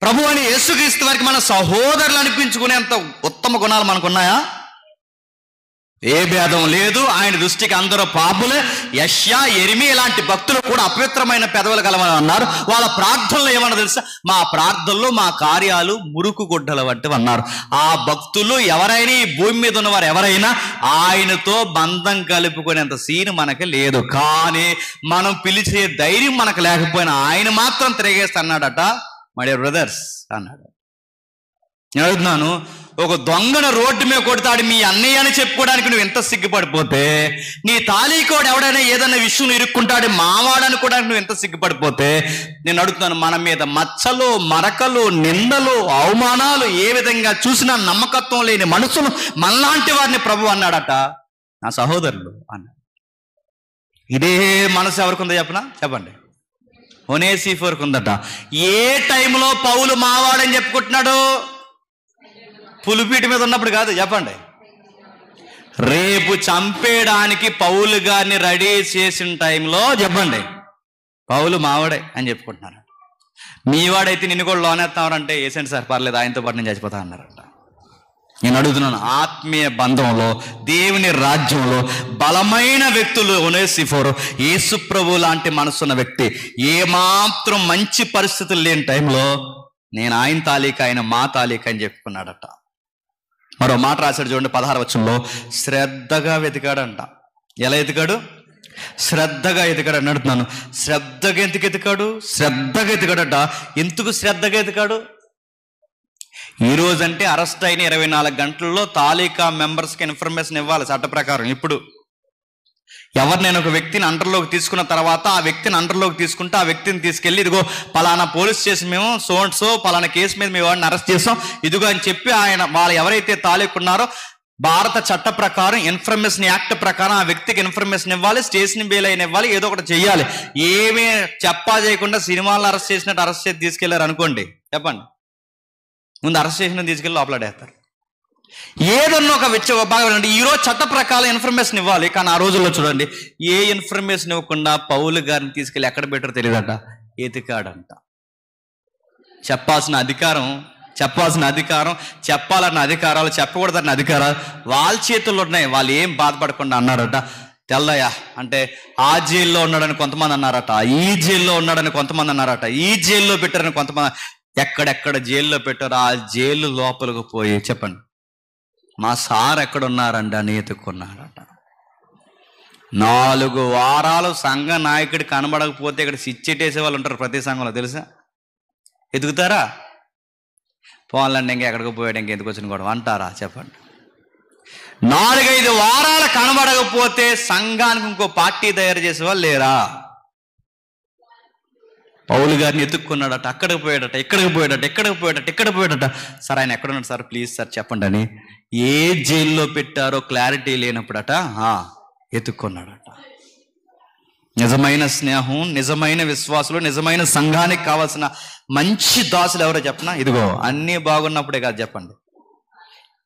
ప్రభు అని యేసుక్రీస్తు వారికి మన సహోదరులు అనిపించుకునేంత ఉత్తమ గుణాలు మనకున్నాయా? ఏ భేదం లేదు. ఆయన దృష్టికి అందరూ పాపులే. యెషయా, యెరెమీయా ఇలాంటి భక్తులు కూడా అపవిత్రమైన పెదవులు కలవని అన్నారు. వాళ్ళ ప్రార్థనలు ఏమన్నా తెలుసా? మా ప్రార్థనలు, మా కార్యాలు మురుకు గుడ్డల వంటివి అన్నారు. ఆ భక్తులు ఎవరైనా, ఈ భూమి మీద ఉన్నవారు ఎవరైనా ఆయనతో బంధం కలుపుకునేంత సీన్ మనకి లేదు. కానీ మనం పిలిచే ధైర్యం మనకు లేకపోయినా ఆయన మాత్రం తిరిగేస్తా అన్నాడట. మై డియర్ బ్రదర్స్ అన్నాడు. నేను అడుగుతున్నాను, ఒక దొంగను రోడ్డు మీద కొడతాడు మీ అన్నయ్య అని చెప్పుకోవడానికి నువ్వు ఎంత సిగ్గుపడిపోతే, నీ తాళీకోడు ఎవడైనా ఏదైనా విషయంలో ఇరుక్కుంటాడు మావాడు అనుకోవడానికి నువ్వు ఎంత సిగ్గుపడిపోతే, నేను అడుగుతున్నాను, మన మీద మచ్చలు, మరకలు, నిందలు, అవమానాలు ఏ విధంగా చూసినా నమ్మకత్వం లేని మనుషులు మనలాంటి వారిని ప్రభు అన్నాడట నా సహోదరులు అన్నాడు. ఇదే మనసు ఎవరికి ఉందో చెప్పండి? ఒనేసిఫోరుకు ఉందట. ఏ టైంలో పౌలు మావాడని చెప్పుకుంటున్నాడు? పులిపీటి మీద ఉన్నప్పుడు కాదు, చెప్పండి. రేపు చంపేయడానికి పౌలు గారిని రెడీ చేసిన టైంలో చెప్పండి, పౌలు మావాడే అని చెప్పుకుంటున్నారు. మీవాడైతే నిన్ను కూడా లోనేస్తామంటే వేసండి సార్, పర్లేదు, ఆయనతో పాటు నేను చచ్చిపోతా అన్నారట. నేను అడుగుతున్నాను, ఆత్మీయ బంధంలో, దేవుని రాజ్యంలో బలమైన వ్యక్తులు ఒనేసిఫోరు, యేసుప్రభు లాంటి మనసున్న వ్యక్తి, ఏమాత్రం మంచి పరిస్థితులు లేని టైంలో నేను ఆయన తాలీక, ఆయన మా తాలీక అని చెప్పుకున్నాడట. మరో మాట రాశాడు చూడండి, 16వ వచనంలో, శ్రద్ధగా వెతికాడంట. ఎలా ఎతికాడు? శ్రద్ధగా ఎతికాడు అని అడుగుతున్నాను. శ్రద్ధగా ఎందుకు ఎతికాడు? శ్రద్ధగా ఎతికాడట. ఎందుకు శ్రద్ధగా ఎతికాడు? ఈ రోజంటే అరెస్ట్ అయిన 24 గంటల్లో తాలూకా మెంబర్స్కి ఇన్ఫర్మేషన్ ఇవ్వాలి చట్ట ప్రకారం. ఇప్పుడు ఎవరినైనా ఒక వ్యక్తిని అండర్లోకి తీసుకున్న తర్వాత ఆ వ్యక్తిని అండర్లోకి తీసుకుంటే ఆ వ్యక్తిని తీసుకెళ్ళి ఇదిగో పలానా పోలీస్ స్టేషన్ మేము సో పలానా కేసు మీద మీ వాడిని అరెస్ట్ చేసాం ఇదిగో అని చెప్పి ఆయన వాళ్ళు ఎవరైతే తాలూకు ఉన్నారో భారత చట్ట ప్రకారం ఇన్ఫర్మేషన్ యాక్ట్ ప్రకారం ఆ వ్యక్తికి ఇన్ఫర్మేషన్ ఇవ్వాలి, స్టేషన్ బెయిల్ అయిన ఇవ్వాలి, ఏదో ఒకటి చెయ్యాలి. ఏమీ చెప్పా చేయకుండా సినిమాలను అరెస్ట్ చేసినట్టు అరెస్ట్ చేసి తీసుకెళ్లారు అనుకోండి, చెప్పండి. ముందు అరెస్ట్ చేసిన తీసుకెళ్ళి లోపలాడేస్తారు. ఏదన్నా ఒక బాగా వినండి, ఈరోజు చట్ట ప్రకారం ఇన్ఫర్మేషన్ ఇవ్వాలి, కానీ ఆ రోజుల్లో చూడండి ఏ ఇన్ఫర్మేషన్ ఇవ్వకుండా పౌలు గారిని తీసుకెళ్ళి ఎక్కడ పెట్టారో తెలియదట, ఎతికాడంట. చెప్పాల్సిన అధికారం, చెప్పాలన్న అధికారాలు, చెప్పకూడదన్న అధికారాలు వాళ్ళ చేతుల్లో ఉన్నాయి. వాళ్ళు ఏం బాధపడకుండా అన్నారట, తెల్లయ్య అంటే ఆ జైల్లో ఉన్నాడని కొంతమంది అన్నారట, ఈ జైల్లో ఉన్నాడని కొంతమంది అన్నారట, ఈ జైల్లో పెట్టారని కొంతమంది. ఎక్కడెక్కడ జైల్లో పెట్టారో ఆ జైలు లోపలికి పోయి చెప్పండి, మా సార్ ఎక్కడున్నారండి అని ఎత్తుక్కున్నారట. 4 వారాలు సంఘ నాయకుడు కనబడకపోతే ఇక్కడ సిచ్చెట్టేసే వాళ్ళు ఉంటారు ప్రతి సంఘంలో, తెలుసా? ఎదుగుతారా? పోన్లండి ఇంకెక్కడికి పోయాడు, ఇంకెందుకు వచ్చిన కూడా అంటారా? చెప్పండి. 4-5 వారాలు కనబడకపోతే సంఘానికి ఇంకో పార్టీ తయారు చేసే వాళ్ళు లేరా? పౌలు గారిని ఎత్తుక్కున్నాడట, అక్కడికి పోయాడట, ఇక్కడికి పోయాడట. సార్ ఆయన ఎక్కడున్నాడు సార్, ప్లీజ్ సార్ చెప్పండి అని. ఏ జైల్లో పెట్టారో క్లారిటీ లేనప్పుడట ఎత్తుక్కున్నాడట. నిజమైన స్నేహం, నిజమైన విశ్వాసులు, నిజమైన సంఘానికి కావాల్సిన మంచి దాసులు ఎవరో చెప్పనా? ఇదిగో అన్నీ బాగున్నప్పుడే కాదు, చెప్పండి.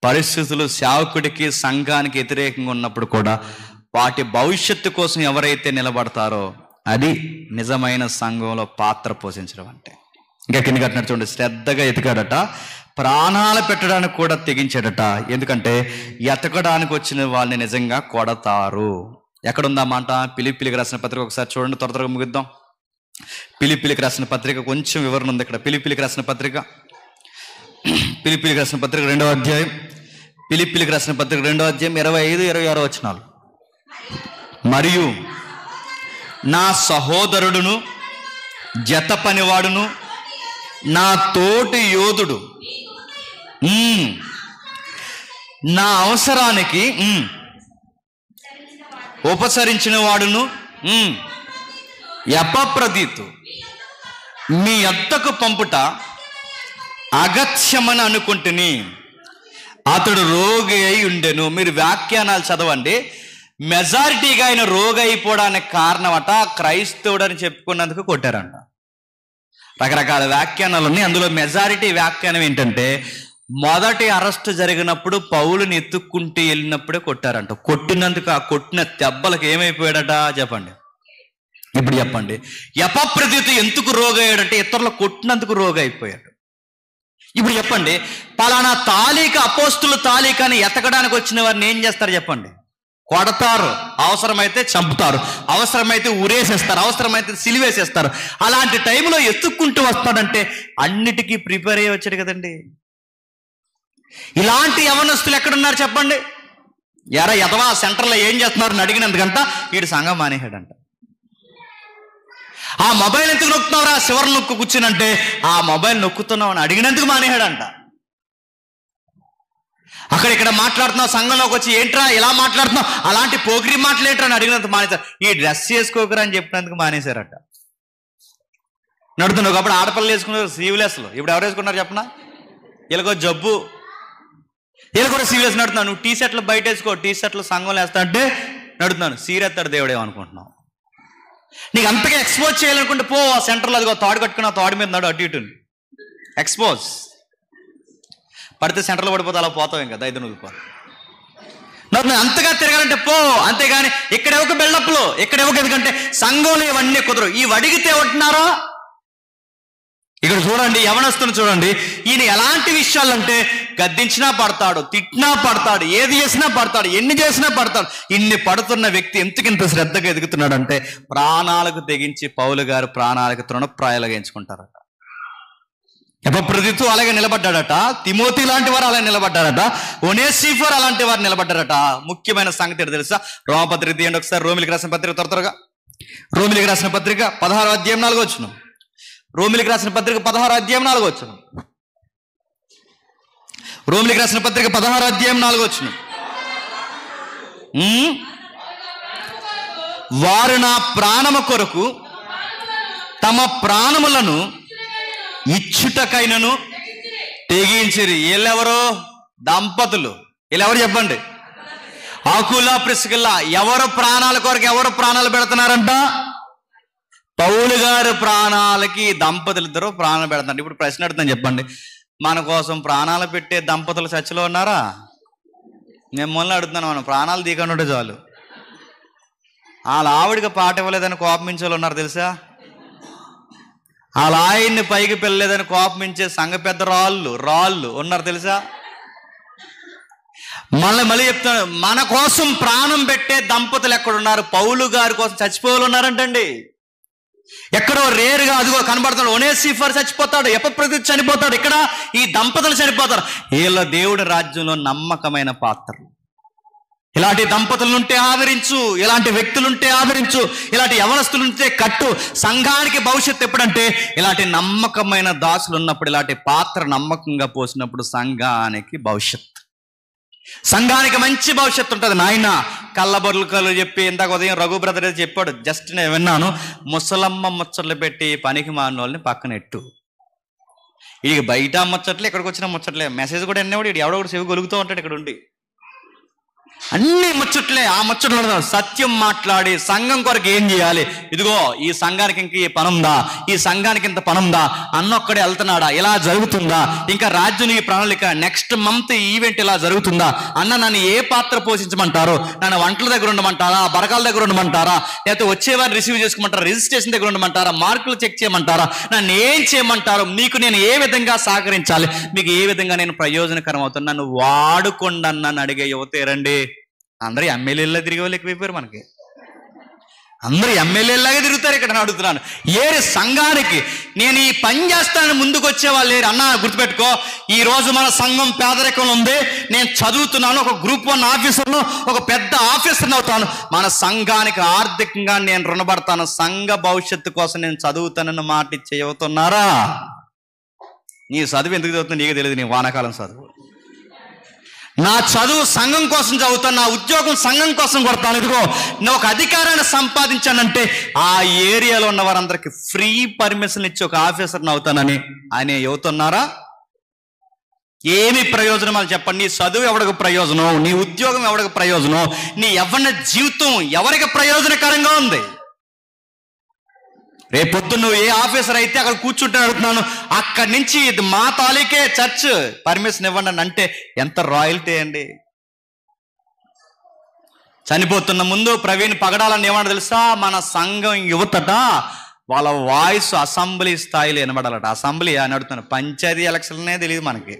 పరిస్థితులు సేవకుడికి సంఘానికి వ్యతిరేకంగా ఉన్నప్పుడు కూడా వాటి భవిష్యత్తు కోసం ఎవరైతే నిలబడతారో అది నిజమైన సంఘంలో పాత్ర పోషించడం అంటే. ఇంకా కింద కట్టినట్టు చూడండి, శ్రద్ధగా ఎతికాడట, ప్రాణాలు పెట్టడానికి కూడా తెగించాడట. ఎందుకంటే ఎతకడానికి వచ్చిన వాళ్ళని నిజంగా కొడతారు. ఎక్కడుందా మాట? ఫిలిప్పీలకు రాసిన పత్రిక ఒకసారి చూడండి, త్వరగా ముగిద్దాం. ఫిలిప్పీలకు రాసిన పత్రిక కొంచెం వివరణ ఉంది ఇక్కడ. ఫిలిప్పీలకు రాసిన పత్రిక 2వ అధ్యాయం, ఫిలిప్పీలకు రాసిన పత్రిక 2వ అధ్యాయం 25-26 వచనాలు. మరియు నా సహోదరుడును, జత పనివాడును, నా తోటి యోధుడు, నా అవసరానికి ఉపసరించిన వాడును, ఎపఫ్రొదితు మీ యొద్దకు పంపుట అగత్యమని అనుకుంటుని అతడు రోగి అయి ఉండెను. మీరు వ్యాఖ్యానాలు చదవండి. మెజారిటీగా ఆయన రోగి అయిపోవడానికి కారణమట క్రైస్తవుడు అని చెప్పుకున్నందుకు కొట్టారంట. రకరకాల వ్యాఖ్యానాలు ఉన్నాయి. అందులో మెజారిటీ వ్యాఖ్యానం ఏంటంటే, మొదటి అరెస్ట్ జరిగినప్పుడు పౌలుని ఎత్తుక్కుంటూ వెళ్ళినప్పుడే కొట్టారంట. కొట్టినందుకు ఆ కొట్టిన దెబ్బలకు ఏమైపోయాడట చెప్పండి. ఇప్పుడు చెప్పండి, ఎపఫ్రొదితు ఎందుకు రోగి అయ్యాడంటే ఇతరులు కొట్టినందుకు రోగి అయిపోయాడు. ఇప్పుడు చెప్పండి, పలానా తాలీక, అపోస్తుల తాలీకాని ఎతకడానికి వచ్చిన వారిని ఏం చేస్తారు చెప్పండి? కొడతారు, అవసరమైతే చంపుతారు, అవసరమైతే ఉరేసేస్తారు, అవసరమైతే సిలివేసేస్తారు. అలాంటి టైంలో ఎత్తుక్కుంటూ వస్తాడంటే అన్నిటికీ ప్రిపేర్ అయ్యి వచ్చాడు కదండి. ఇలాంటి యవనస్తులు ఎక్కడున్నారు చెప్పండి? ఎదవా సెంటర్లో ఏం చేస్తున్నారని అడిగినందుకంట వీడు సంఘం మానేశాడంట. ఆ మొబైల్ ఎందుకు నొక్కుతున్నావురా, చివరి నొక్కు కూర్చునంటే ఆ మొబైల్ నొక్కుతున్నావు అని అడిగినందుకు మానేశాడంట. అక్కడిక్కడ మాట్లాడుతున్నావు, సంఘంలోకి వచ్చి ఏంట్రా ఇలా మాట్లాడుతున్నావు, అలాంటి పోకిరి మాట్లాడేట్రా అని అడిగినందుకు మానేశారు. ఈ డ్రెస్ చేసుకోకరా అని చెప్పినందుకు మానేశారట. నడుతున్నావు ఒకప్పుడు ఆడపిల్లలు వేసుకున్నారు సీవ్లెస్లు, ఇప్పుడు ఎవరు వేసుకున్నారు చెప్పనా? వీళ్ళకో జబ్బు, వీళ్ళు కూడా సీరియస్ నడుతున్నాను. నువ్వు టీ షర్ట్లు బయట వేసుకో, టీ షర్ట్లు సంఘంలో వేస్తా అంటే నడుతున్నాను. సీరెత్తాడు దేవుడేమనుకుంటున్నావు? నీకు అంతగా ఎక్స్పోజ్ చేయాలనుకుంటే పో, ఆ సెంటర్లో అదిగో తాడు కట్టుకున్న తాడు మీద నాడు అటు ఇటు ఎక్స్పోజ్. పడితే సెంటర్లో పడిపోతే అలా పోతావు, ఇంకా దైదు నువ్వుపోతావు. అంతగా తిరగాలంటే పో, అంతేగాని ఇక్కడ ఎవరికి బిల్డప్లు, ఇక్కడ ఎవరికి, ఎందుకంటే సంఘంలో ఇవన్నీ కుదరు. ఇవి అడిగితే ఉంటున్నారో ఇక్కడ చూడండి, యవనస్తుని చూడండి. ఈయన ఎలాంటి విషయాలంటే గద్దించినా పడతాడు, తిట్టినా పడతాడు, ఏది చేసినా పడతాడు, ఎన్ని చేసినా పడతాడు. ఇన్ని పడుతున్న వ్యక్తి ఎందుకింత శ్రద్ధగా ఎదుగుతున్నాడంటే ప్రాణాలకు తెగించి పౌలు గారు ప్రాణాలకు తృణప్రాయాలుగా ఎంచుకుంటారట. ఎపఫ్రొదితు అలాగే నిలబడ్డాడట, తిమోతి లాంటి వారు అలాగే నిలబడ్డారట, ఒనేసిఫోరు అలాంటి వారు నిలబడ్డారట. ముఖ్యమైన సంగతి తెలుసా? రోమపత్రిక తీయండి ఒకసారి. రోమిలికి రాసిన పత్రిక త్వరగా, రోమిలికి రాసిన పత్రిక 16వ అధ్యాయం 4వ వచనం. రోమిలికి రాసిన పత్రిక 16వ అధ్యాయం 4వ వచనం. రోమిలికి రాసిన పత్రిక 16వ అధ్యాయం 4వ వచనం. వారు నా ప్రాణము కొరకు తమ ప్రాణములను ఇచ్చుటకైనను తెగించిరి. వీళ్ళెవరు? దంపతులు. వీళ్ళెవరు చెప్పండి? ఆకుల ప్రిస్కిల్లా. ఎవరు ప్రాణాల కొరకు ఎవరు ప్రాణాలు పెడుతున్నారంట? పౌలు గారి ప్రాణాలకి దంపతులు ఇద్దరు ప్రాణాలు పెడతారు. ఇప్పుడు ప్రశ్న అడుగుతాను, చెప్పండి, మన కోసం ప్రాణాలు పెట్టే దంపతులు చర్చలో ఉన్నారా? మిమ్మల్ని అడుగుతున్నాను. మనం ప్రాణాలు దీకుండా ఉంటే చాలు. వాళ్ళ ఆవిడికి పాట ఇవ్వలేదని కోపమించే వాళ్ళు ఉన్నారు తెలుసా? వాళ్ళ ఆయన్ని పైకి పెళ్ళలేదని కోపమించే సంఘ పెద్ద రాళ్ళు ఉన్నారు తెలుసా? మళ్ళీ చెప్తాను, మన కోసం ప్రాణం పెట్టే దంపతులు ఎక్కడున్నారు? పౌలు గారి కోసం చచ్చిపోయేవాళ్ళు ఉన్నారంటండి. ఎక్కడో రేరుగా అదిగో కనబడతాడు. ఒనేసిఫర్ చచ్చిపోతాడు, ఎపఫ్రొదితు చనిపోతాడు, ఇక్కడ ఈ దంపతులు చనిపోతారు. వీళ్ళ దేవుడి రాజ్యంలో నమ్మకమైన పాత్రలు. ఇలాంటి దంపతులుంటే ఆదరించు, ఇలాంటి వ్యక్తులుంటే ఆదరించు, ఇలాంటి యవనస్తులుంటే కట్టు. సంఘానికి భవిష్యత్తు ఎప్పుడంటే ఇలాంటి నమ్మకమైన దాసులు ఉన్నప్పుడు, ఇలాంటి పాత్ర నమ్మకంగా పోసినప్పుడు సంఘానికి భవిష్యత్తు, సంఘానికి మంచి భవిష్యత్తు ఉంటుంది. నాయన కళ్ళబొర్లు కళ్ళు చెప్పి ఇందాక ఉదయం రఘు బ్రదర్ చెప్పాడు, జస్ట్ నేను విన్నాను, ముసలమ్మ ముచ్చట్లు పెట్టి పనికి మాలిన వాళ్ళని పక్కనెట్టు. ఇది బయట ముచ్చట్లే, ఇక్కడికి వచ్చిన ముచ్చట్లే, మెసేజ్ కూడా ఎన్నేవాడు ఇది ఎవడో కూడా చెవి గొలుగుతూ ఉంటాడు ఇక్కడ ఉండి. అన్ని ముచ్చట్లే. ఆ ముచ్చట్లు సత్యం మాట్లాడి సంఘం కొరకు ఏం చేయాలి, ఇదిగో ఈ సంఘానికి ఇంక ఈ పనుందా, ఈ సంఘానికి ఇంత పనుందా, అన్నొక్కడే వెళ్తున్నాడా, ఇలా జరుగుతుందా, ఇంకా రాజ్యం ఈ ప్రణాళిక, నెక్స్ట్ మంత్ ఈవెంట్ ఇలా జరుగుతుందా, అన్న నన్ను ఏ పాత్ర పోషించమంటారో, నన్ను వంటల దగ్గర ఉండమంటారా, బరకాల దగ్గర ఉండమంటారా, లేకపోతే వచ్చేవారిని రిసీవ్ చేసుకోమంటారా, రిజిస్ట్రేషన్ దగ్గర ఉండమంటారా, మార్కులు చెక్ చేయమంటారా, నన్ను ఏం చేయమంటారో, మీకు నేను ఏ విధంగా సహకరించాలి, మీకు ఏ విధంగా నేను ప్రయోజనకరం అవుతాను, నన్ను వాడుకోండి అన్నాను అడిగే యువతేరండి. అందరూ ఎమ్మెల్యేలా తిరిగే వాళ్ళు ఎక్కువైపోయారు. మనకి అందరూ ఎమ్మెల్యేలాగే తిరుగుతారు. ఇక్కడ అడుగుతున్నాను, ఏరి సంఘానికి నేను ఈ పని చేస్తానని ముందుకు వచ్చేవాళ్ళు లేరు. అన్న గుర్తుపెట్టుకో, ఈ రోజు మన సంఘం పేదరికంలో ఉంది, నేను చదువుతున్నాను, ఒక గ్రూప్ 1 ఆఫీసర్ను, ఒక పెద్ద ఆఫీసర్ని అవుతాను, మన సంఘానికి ఆర్థికంగా నేను రుణపడతాను, సంఘ భవిష్యత్తు కోసం నేను చదువుతానని మాట ఇచ్చే యువతున్నారా? నీ చదువు ఎందుకు చదువుతుంది నీకు తెలియదు. నీ వానాకాలం చదువు. నా చదువు సంఘం కోసం చదువుతాను, నా ఉద్యోగం సంఘం కోసం కొడతాను. ఇదిగో నేను ఒక అధికారాన్ని సంపాదించానంటే ఆ ఏరియాలో ఉన్న వారందరికి ఫ్రీ పర్మిషన్ ఇచ్చి ఒక ఆఫీసర్ని అవుతానని ఆయన యువతున్నారా? ఏమి ప్రయోజనం అని చెప్పండి. నీ చదువు ఎవరికి ప్రయోజనం, నీ ఉద్యోగం ఎవరికి ప్రయోజనం, నీ యవ్వన జీవితం ఎవరికి ప్రయోజనకరంగా ఉంది? రేపొద్దు నువ్వు ఏ ఆఫీసర్ అయితే అక్కడ కూర్చుంటే అడుగుతున్నాను, అక్కడి నుంచి ఇది మా తాలూకే చర్చ్, పర్మిషన్ ఇవ్వండి అని అంటే ఎంత రాయల్టీ అండి. చనిపోతున్న ముందు ప్రవీణ్ పగడాలని ఏమన్నా తెలుసా, మన సంఘం యువతట వాళ్ళ వాయిస్ అసెంబ్లీ స్థాయిలో వినబడాలట. అసెంబ్లీ అని అడుగుతాను, పంచాయతీ ఎలక్షన్లనే తెలియదు మనకి,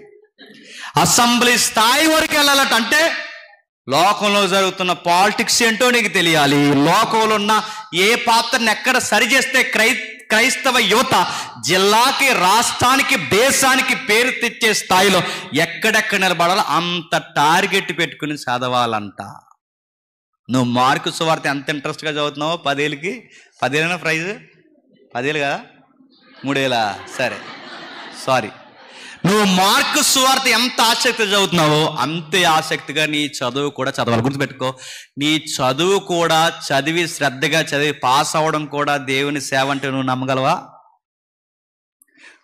అసెంబ్లీ స్థాయి వరకు వెళ్ళాలట. అంటే లోకంలో జరుగుతున్న పాలిటిక్స్ ఏంటో నీకు తెలియాలి, లోకంలో ఉన్న ఏ పాత్రను ఎక్కడ సరి చేస్తే క్రైస్తవ యువత జిల్లాకి, రాష్ట్రానికి, దేశానికి పేరు తెచ్చే స్థాయిలో ఎక్కడెక్కడ నిలబడాలో అంత టార్గెట్ పెట్టుకుని చదవాలంట. నువ్వు మార్కు సువార్త ఎంత ఇంట్రెస్ట్గా చదువుతున్నావో, 10,000కి 10,000 ప్రైజ్, 10,000 కదా, 3,000 సరే సారీ, నువ్వు మార్కు సువార్త ఎంత ఆసక్తిగా చదువుతున్నావో అంతే ఆసక్తిగా నీ చదువు కూడా చదవాలి. గుర్తుపెట్టుకో, నీ చదువు కూడా చదివి శ్రద్ధగా చదివి పాస్ అవ్వడం కూడా దేవుని సేవ అంటే నువ్వు నమ్మగలవా?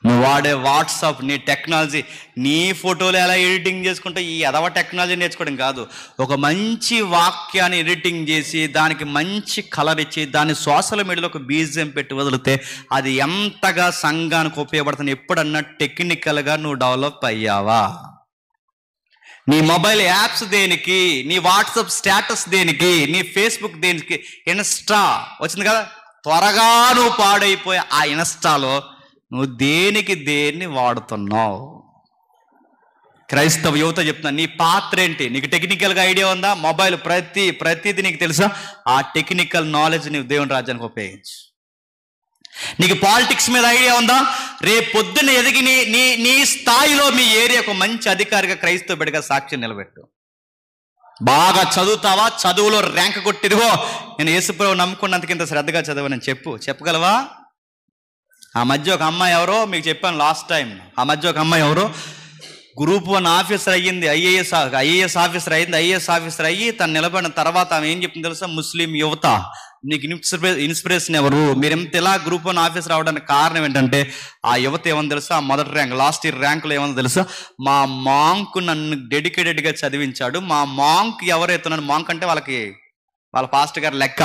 నువ్వు వాడే వాట్సాప్, నీ టెక్నాలజీ, నీ ఫోటోలు ఎలా ఎడిటింగ్ చేసుకుంటే ఈ ఎదవ టెక్నాలజీ నేర్చుకోవడం కాదు, ఒక మంచి వాక్యాన్ని ఎడిటింగ్ చేసి దానికి మంచి కలర్ ఇచ్చి దాన్ని సోషల్ మీడియాలో ఒక బీజియం పెట్టి వదిలితే అది ఎంతగా సంఘానికి ఉపయోగపడుతుంది. ఎప్పుడన్నా టెక్నికల్గా నువ్వు డెవలప్ అయ్యావా? నీ మొబైల్ యాప్స్ దేనికి, నీ వాట్సాప్ స్టేటస్ దేనికి, నీ ఫేస్బుక్ దేనికి, ఇన్స్టా వచ్చింది కదా, త్వరగా నువ్వు పాడైపోయే ఆ ఇన్స్టాలో నువ్వు దేన్ని వాడుతున్నావు? క్రైస్తవ యువత చెప్తున్నా, నీ పాత్ర ఏంటి? నీకు టెక్నికల్గా ఐడియా ఉందా? మొబైల్ ప్రతిదీ నీకు తెలుసా? ఆ టెక్నికల్ నాలెడ్జ్ నీవు దేవుని రాజ్యానికి ఉపయోగించు. నీకు పాలిటిక్స్ మీద ఐడియా ఉందా? రేపు పొద్దున్న ఎదిగి నీ స్థాయిలో మీ ఏరియాకు మంచి అధికారిగా క్రైస్తవ బిడ్డగా సాక్ష్యం నిలబెట్టు. బాగా చదువుతావా? చదువులో ర్యాంక్ కొట్టిదిగో నేను యేసుప్రభువు నమ్ముకున్నందుకు ఇంత శ్రద్ధగా చదవని చెప్పగలవా? ఆ మధ్య ఒక అమ్మాయి ఎవరో మీకు చెప్పాను లాస్ట్ టైం, ఆ మధ్య ఒక అమ్మాయి ఎవరో గ్రూప్ 1 ఆఫీసర్ అయ్యింది, ఐఏఎస్ ఆఫీసర్ అయ్యింది. ఐఏఎస్ ఆఫీసర్ అయ్యి తను నిలబడిన తర్వాత ఆమె ఏం చెప్పింది తెలుసా? ముస్లిం యువత, నీకు ఇన్స్పిరేషన్ ఎవరు? మీరు ఎంత ఇలా గ్రూప్ 1 ఆఫీసర్ అవడానికి కారణం ఏంటంటే ఆ యువత ఏమని తెలుసా? మొదటి ర్యాంక్, లాస్ట్ ఇయర్ ర్యాంకులో ఏమని తెలుసా? మా మాంక్ నన్ను డెడికేటెడ్గా చదివించాడు. మా మాంక్ ఎవరైతే, మాంక్ అంటే వాళ్ళకి వాళ్ళ పాస్టర్ గారు లెక్క.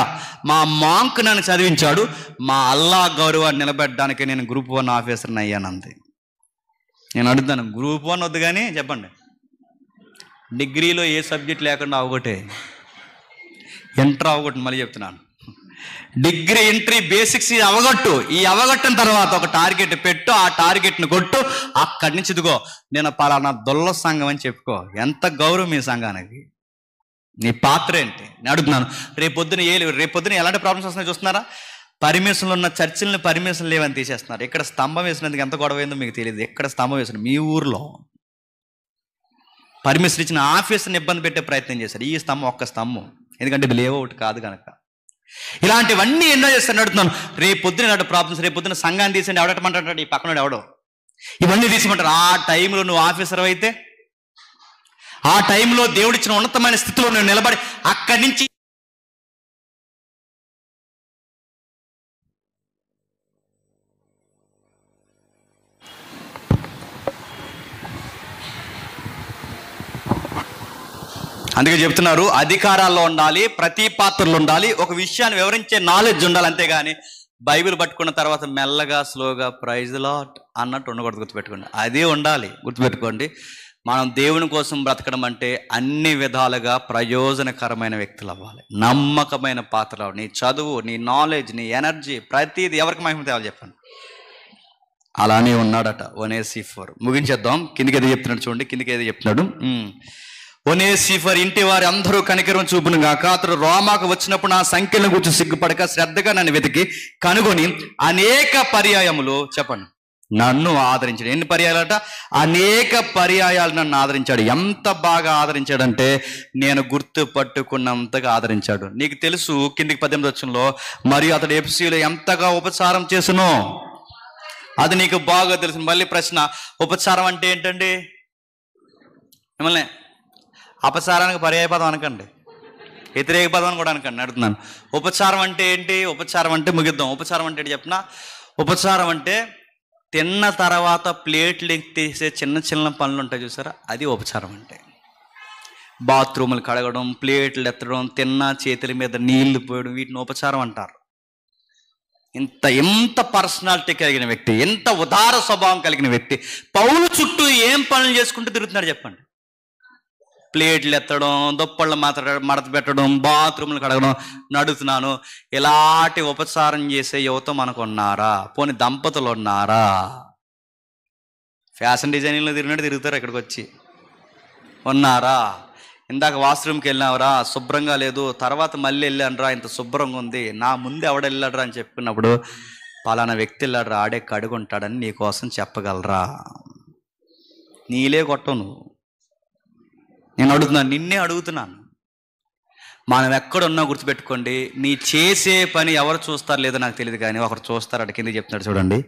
మా మాంక్ నన్ను చదివించాడు, మా అల్లా గౌరవాన్ని నిలబెట్టడానికి నేను గ్రూప్ 1 ఆఫీసర్ని అయ్యానంది. నేను అడుగుతాను, గ్రూప్ 1 వద్దు కానీ చెప్పండి, డిగ్రీలో ఏ సబ్జెక్ట్ లేకుండా అవగొట్టే, ఇంటర్ అవగొట్టు, మళ్ళీ చెప్తున్నాను, డిగ్రీ ఎంట్రీ బేసిక్స్ అవగొట్టు. ఈ అవగొట్టిన తర్వాత ఒక టార్గెట్ పెట్టు, ఆ టార్గెట్ని కొట్టు, అక్కడి నుంచి ఇదిగో నేను పలానా దొల్ల సంఘం అని చెప్పుకో. ఎంత గౌరవం ఈ సంఘానికి, నీ పాత్ర ఏంటి నేను అడుగుతున్నాను. రేపొద్దున ఎలాంటి ప్రాబ్లమ్స్ వస్తున్నాయి చూస్తున్నారా? పర్మిషన్లు ఉన్న చర్చిలను పర్మిషన్ లేవని తీసేస్తున్నారు. ఇక్కడ స్తంభం వేసినందుకు ఎంత గొడవ అయిందో మీకు తెలియదు. ఎక్కడ స్తంభం వేసిన మీ ఊర్లో పర్మిషన్ ఇచ్చిన ఆఫీసుని ఇబ్బంది పెట్టే ప్రయత్నం చేశారు. ఈ స్తంభం ఒక్క స్తంభం, ఎందుకంటే ఇది లేఅవుట్ కాదు కనుక. ఇలాంటివన్నీ ఎన్నో చేస్తాను అడుగుతున్నాను. రేపొద్దున ఇలాంటి ప్రాబ్లమ్స్, రేపొద్దున సంఘాన్ని తీసేయండి ఎవడటమంటాడు, ఈ పక్కన ఎవడో, ఇవన్నీ తీసేమంటారు. ఆ టైంలో నువ్వు ఆఫీసర్ అయితే, ఆ టైంలో దేవుడిచ్చిన ఉన్నతమైన స్థితిలో నువ్వు నిలబడి అక్కడి నుంచి అందుకే చెప్తున్నారు, అధికారాల్లో ఉండాలి, ప్రతి పాత్రలో ఉండాలి, ఒక విషయాన్ని వివరించే నాలెడ్జ్ ఉండాలి. అంతేగాని బైబిల్ పట్టుకున్న తర్వాత మెల్లగా స్లోగా ప్రైజ్ లాట్ అన్నట్టు ఉండకూడదు. గుర్తుపెట్టుకోండి, అదే ఉండాలి. గుర్తుపెట్టుకోండి, మనం దేవుని కోసం బ్రతకడం అంటే అన్ని విధాలుగా ప్రయోజనకరమైన వ్యక్తులు అవ్వాలి, నమ్మకమైన పాత్రలు. నీ చదువు, నీ నాలెడ్జ్, నీ ఎనర్జీ, ప్రతిదీ ఎవరికి మహిమ తేవాలి చెప్పండి. అలానే ఉన్నాడట ఒనేసిఫోరు. ముగించేద్దాం. కిందికి ఏదో చెప్తున్నాడు చూడండి, కిందికి ఏదో చెప్తున్నాడు. ఒనేసిఫర్ ఇంటి వారి అందరూ కనికరం చూపును గాక, అతడు రోమాకు వచ్చినప్పుడు నా సంఖ్యలను గురించి సిగ్గుపడక శ్రద్ధగా నన్ను వెతికి కనుగొని అనేక పర్యాయములు చెప్పండి నన్ను ఆదరించాడు. ఎన్ని పర్యాయాలట? అనేక పర్యాయాలు నన్ను ఆదరించాడు. ఎంత బాగా ఆదరించాడంటే నేను గుర్తు పట్టుకున్నంతగా ఆదరించాడు. నీకు తెలుసు, కిందికి 18వ వచనంలో, మరియు అతడు ఎఫెసీయులో ఎంతగా ఉపచారం చేసునో అది నీకు బాగా తెలుసు. మళ్ళీ ప్రశ్న, ఉపచారం అంటే ఏంటండి? మిమ్మల్ని అపచారానికి పర్యాయ పదం అనకండి, వ్యతిరేక పదం అని కూడా అనకండి, అడుగుతున్నాను. ఉపచారం అంటే ఏంటి? ఉపచారం అంటే ముగిద్దాం. ఉపచారం అంటే ఏంటి చెప్పిన? ఉపచారం అంటే తిన్న తర్వాత ప్లేట్లు తీసే చిన్న చిన్న పనులు ఉంటాయి చూసారా, అది ఉపచారం అంటే. బాత్రూములు కడగడం, ప్లేట్లు ఎత్తడం, తిన్న చేతుల మీద నీళ్లు పోయడం, వీటిని ఉపచారం అంటారు. ఎంత పర్సనాలిటీ కలిగిన వ్యక్తి, ఎంత ఉదార స్వభావం కలిగిన వ్యక్తి పౌలు చుట్టూ ఏం పనులు చేసుకుంటూ తిరుగుతున్నాడు చెప్పండి? ప్లేట్లు ఎత్తడం, దుప్పళ్ళు మడత పెట్టడం, బాత్రూములు కడగడం. నడుతున్నాను, ఇలాంటి ఉపచారం చేసే యువత మనకు ఉన్నారా? పోనీ దంపతులు ఉన్నారా? ఫ్యాషన్ డిజైనింగ్లో తిరుగుతారు, ఇక్కడికి వచ్చి ఉన్నారా? ఇందాక వాష్రూమ్కి వెళ్ళినావురా, శుభ్రంగా లేదు, తర్వాత మళ్ళీ వెళ్ళానురా, ఇంత శుభ్రంగా ఉంది, నా ముందు ఎవడ వెళ్ళాడురా అని చెప్పినప్పుడు పలానా వ్యక్తి వెళ్ళాడురా, ఆడే కడుగుంటాడని నీకోసం చెప్పగలరా? నీలే కొట్టవు నువ్వు. నేను అడుగుతున్నాను, నిన్నే అడుగుతున్నాను. మనం ఎక్కడున్నా గుర్తుపెట్టుకోండి, నీ చేసే పని ఎవరు చూస్తారు లేదో నాకు తెలియదు, కానీ ఒకరు చూస్తారు. అటు కింద చెప్తున్నాడు చూడండి,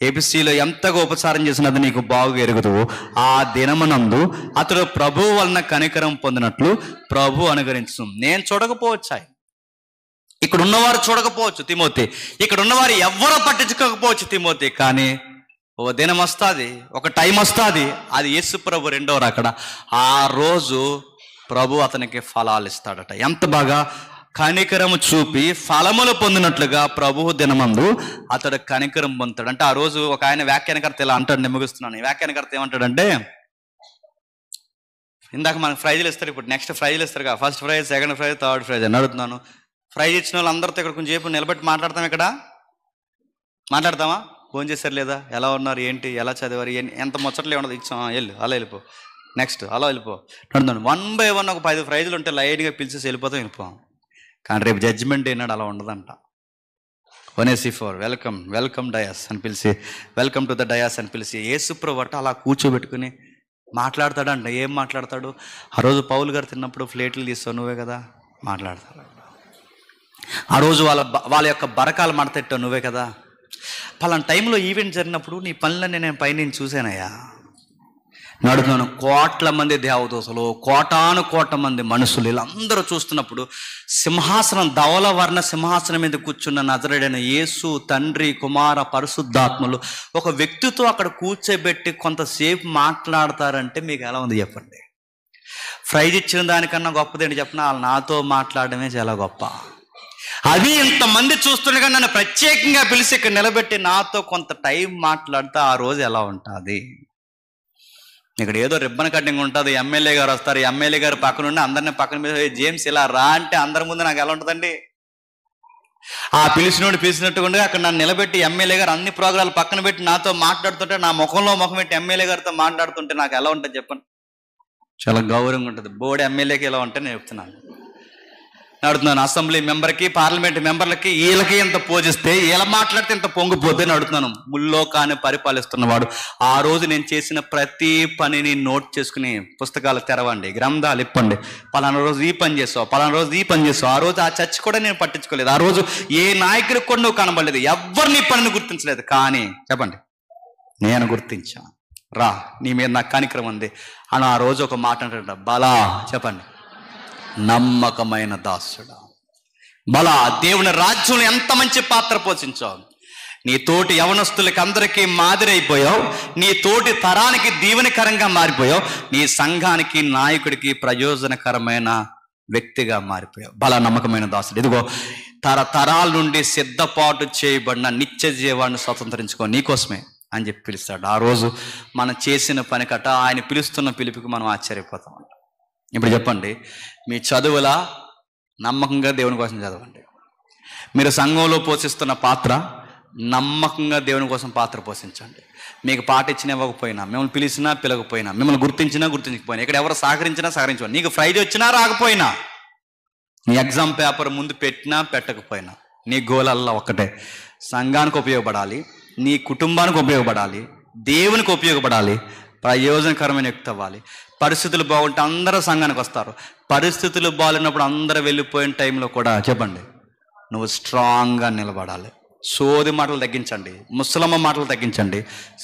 ఏబిసిలో ఎంతగా ఉపచారం చేసినది నీకు బాగా ఎరుగుదువు. ఆ దినమునందు అతడు ప్రభు వలన కనికరం పొందినట్లు ప్రభు అనుగ్రహించు. నేను చూడకపోవచ్చా, ఇక్కడ ఉన్నవారు చూడకపోవచ్చు తిమోతి, ఇక్కడ ఉన్నవారు ఎవరో పట్టించుకోకపోవచ్చు తిమోతి, కానీ ఓ దినం వస్తుంది, ఒక టైం వస్తుంది, అది యేసు ప్రభు రెండవ రాకడ. ఆ రోజు ప్రభు అతనికి ఫలాలు ఇస్తాడట. ఎంత బాగా కనికరము చూపి ఫలములు పొందినట్లుగా ప్రభు దినమందు అతడు కనికరం పొందుతాడు. అంటే ఆ రోజు ఒక ఆయన వ్యాఖ్యానకర్త ఇలా అంటాడు, నేను ముగిస్తున్నాను. వ్యాఖ్యానకర్త ఏమంటాడంటే, ఇందాక మనకు ప్రైజులు ఇస్తారు, ఇప్పుడు నెక్స్ట్ ప్రైజులు ఇస్తారు కదా, first prize, second prize, third prize అని అడుగుతున్నాను. ప్రైజ్ ఇచ్చిన వాళ్ళు అందరితో ఇక్కడ కొంచెం సేపు నిలబెట్టి మాట్లాడతాం. ఇక్కడ మాట్లాడతామా? ఫోన్ చేశారు లేదా, ఎలా ఉన్నారు, ఏంటి, ఎలా చదివారు, ఎంత ముచ్చట్లు ఉండదు, ఇచ్చాం, వెళ్ళు, అలా వెళ్ళిపో, నెక్స్ట్ అలా వెళ్ళిపో. నడుతున్నాను 1 by 1 ఒక 10 ప్రైజులు ఉంటే లైట్గా పిలిచేసి వెళ్ళిపోతాం, వెళ్ళిపోం. కానీ రేపు జడ్జిమెంట్ ఏనాడు అలా ఉండదంట. ఒనేసిఫోర్ వెల్కమ్, వెల్కమ్ డయాస్ అని పిలిచి, వెల్కమ్ టు ద డయాస్ అని పిలిచి యేసుప్రభు అట్ట అలా కూర్చోబెట్టుకుని మాట్లాడతాడంట. ఏం మాట్లాడతాడు? ఆ రోజు పౌలు గారు తిన్నప్పుడు ప్లేట్లు తీస్తావు నువ్వే కదా, మాట్లాడతాడు. ఆ రోజు వాళ్ళ యొక్క బరకాలు మడతెట్టావు నువ్వే కదా. పలానా టైంలో ఈవెంట్ జరిగినప్పుడు నీ పనులన్నీ నేను పైన చూశానయ్యా. నడుతున్నాను, కోట్ల మంది దేవదూతలు, కోటాను కోట్ల మంది మనుషులు, వీళ్ళందరూ చూస్తున్నప్పుడు సింహాసనం, ధవలవర్ణ సింహాసనం మీద కూర్చున్న నజరేయుడైన యేసు, తండ్రి, కుమార, పరిశుద్ధాత్మలు ఒక వ్యక్తితో అక్కడ కూర్చోబెట్టి కొంతసేపు మాట్లాడతారంటే మీకు ఎలా ఉంది చెప్పండి? ప్రైజ్ ఇచ్చిన దానికన్నా గొప్పదేంటి చెప్పిన, వాళ్ళు నాతో మాట్లాడడమే చాలా గొప్ప. అది ఇంతమంది చూస్తుండగా నన్ను ప్రత్యేకంగా పిలిచి ఇక్కడ నిలబెట్టి నాతో కొంత టైం మాట్లాడితే ఆ రోజు ఎలా ఉంటుంది? ఇక్కడ ఏదో రిబ్బన్ కటింగ్ ఉంటుంది, ఎమ్మెల్యే గారు వస్తారు, ఎమ్మెల్యే గారు పక్కన ఉండి అందరినీ పక్కన మీద జేమ్స్ ఇలా రా అంటే అందరి ముందు నాకు ఎలా ఉంటుందండి? ఆ పిలిచినట్టుగా అక్కడ నన్ను నిలబెట్టి ఎమ్మెల్యే గారు అన్ని ప్రోగ్రాలు పక్కన పెట్టి నాతో మాట్లాడుతుంటే, నా ముఖంలో ముఖం పెట్టి ఎమ్మెల్యే గారితో మాట్లాడుతుంటే నాకు ఎలా ఉంటుంది చెప్పండి? చాలా గౌరవంగా ఉంటుంది. బోర్డు ఎమ్మెల్యేకి ఎలా ఉంటే నేను చెప్తున్నాను, అడుగుతున్నాను. అసెంబ్లీ మెంబర్కి, పార్లమెంట్ మెంబర్లకి వీళ్ళకి ఎంత పూజిస్తే, వీళ్ళ మాట్లాడితే ఎంత పొంగిపోతే అడుగుతున్నాను. ముల్లోకాన్ని పరిపాలిస్తున్నవాడు ఆ రోజు నేను చేసిన ప్రతి పనిని నోట్ చేసుకుని పుస్తకాలు తెరవండి, గ్రంథాలు ఇప్పండి, పలానా రోజు ఈ పని చేసావు, పలానా రోజు ఈ పని చేసావు. ఆ రోజు ఆ చర్చ్ కూడా నేను పట్టించుకోలేదు. ఆ రోజు ఏ నాయకుడికి కూడా నువ్వు కనబడలేదు, ఎవరిని పనిని గుర్తించలేదు. కానీ చెప్పండి, నేను గుర్తించాను. రా, నీ మీద నాకు కనికరం ఉంది అని ఆ రోజు ఒక మాట అంటాడు. బలా, చెప్పండి, నమ్మకమైన దాసుడా, బలా, దేవుని రాజ్యంలో ఎంత మంచి పాత్ర పోషించావు. నీ తోటి యవనస్తులకి అందరికీ మాదిరి అయిపోయావు, నీ తోటి తరానికి దీవెనకరంగా మారిపోయావు, నీ సంఘానికి నాయకుడికి ప్రయోజనకరమైన వ్యక్తిగా మారిపోయావు. బలా, నమ్మకమైన దాసుడు, ఇదిగో తరతరాల నుండి సిద్ధపాటు చేయబడిన నిత్య జీవాన్ని స్వతంత్రించుకో, నీకోసమే అని చెప్పి పిలుస్తాడు. ఆ రోజు మనం చేసిన పని కట్ట ఆయన పిలుస్తున్న పిలుపుకి మనం ఆశ్చర్యపోతాం. ఇప్పుడు చెప్పండి, మీ చదువులా నమ్మకంగా దేవుని కోసం చదవండి. మీరు సంఘంలో పోషిస్తున్న పాత్ర నమ్మకంగా దేవుని కోసం పాత్ర పోషించండి. మీకు పాట ఇచ్చినా ఇవ్వకపోయినా, మిమ్మల్ని పిలిచినా పిలకపోయినా, మిమ్మల్ని గుర్తించినా గుర్తించకపోయినా, ఇక్కడ ఎవరు సహకరించినా సహకరించు, నీకు ప్రైజ్ వచ్చినా రాకపోయినా, నీ ఎగ్జామ్ పేపర్ ముందు పెట్టినా పెట్టకపోయినా, నీ గోలల్లా ఒక్కటే, సంఘానికి ఉపయోగపడాలి, నీ కుటుంబానికి ఉపయోగపడాలి, దేవునికి ఉపయోగపడాలి, ప్రయోజనకరమైన వ్యక్తి అవ్వాలి. పరిస్థితులు బాగుంటే అందరూ సంఘానికి వస్తారు. పరిస్థితులు బాగాలేనప్పుడు అందరూ వెళ్ళిపోయిన టైంలో కూడా చెప్పండి, నువ్వు స్ట్రాంగ్గా నిలబడాలి. సోది మాటలు తగ్గించండి, ముసలమ్మ మాటలు తగ్గించండి,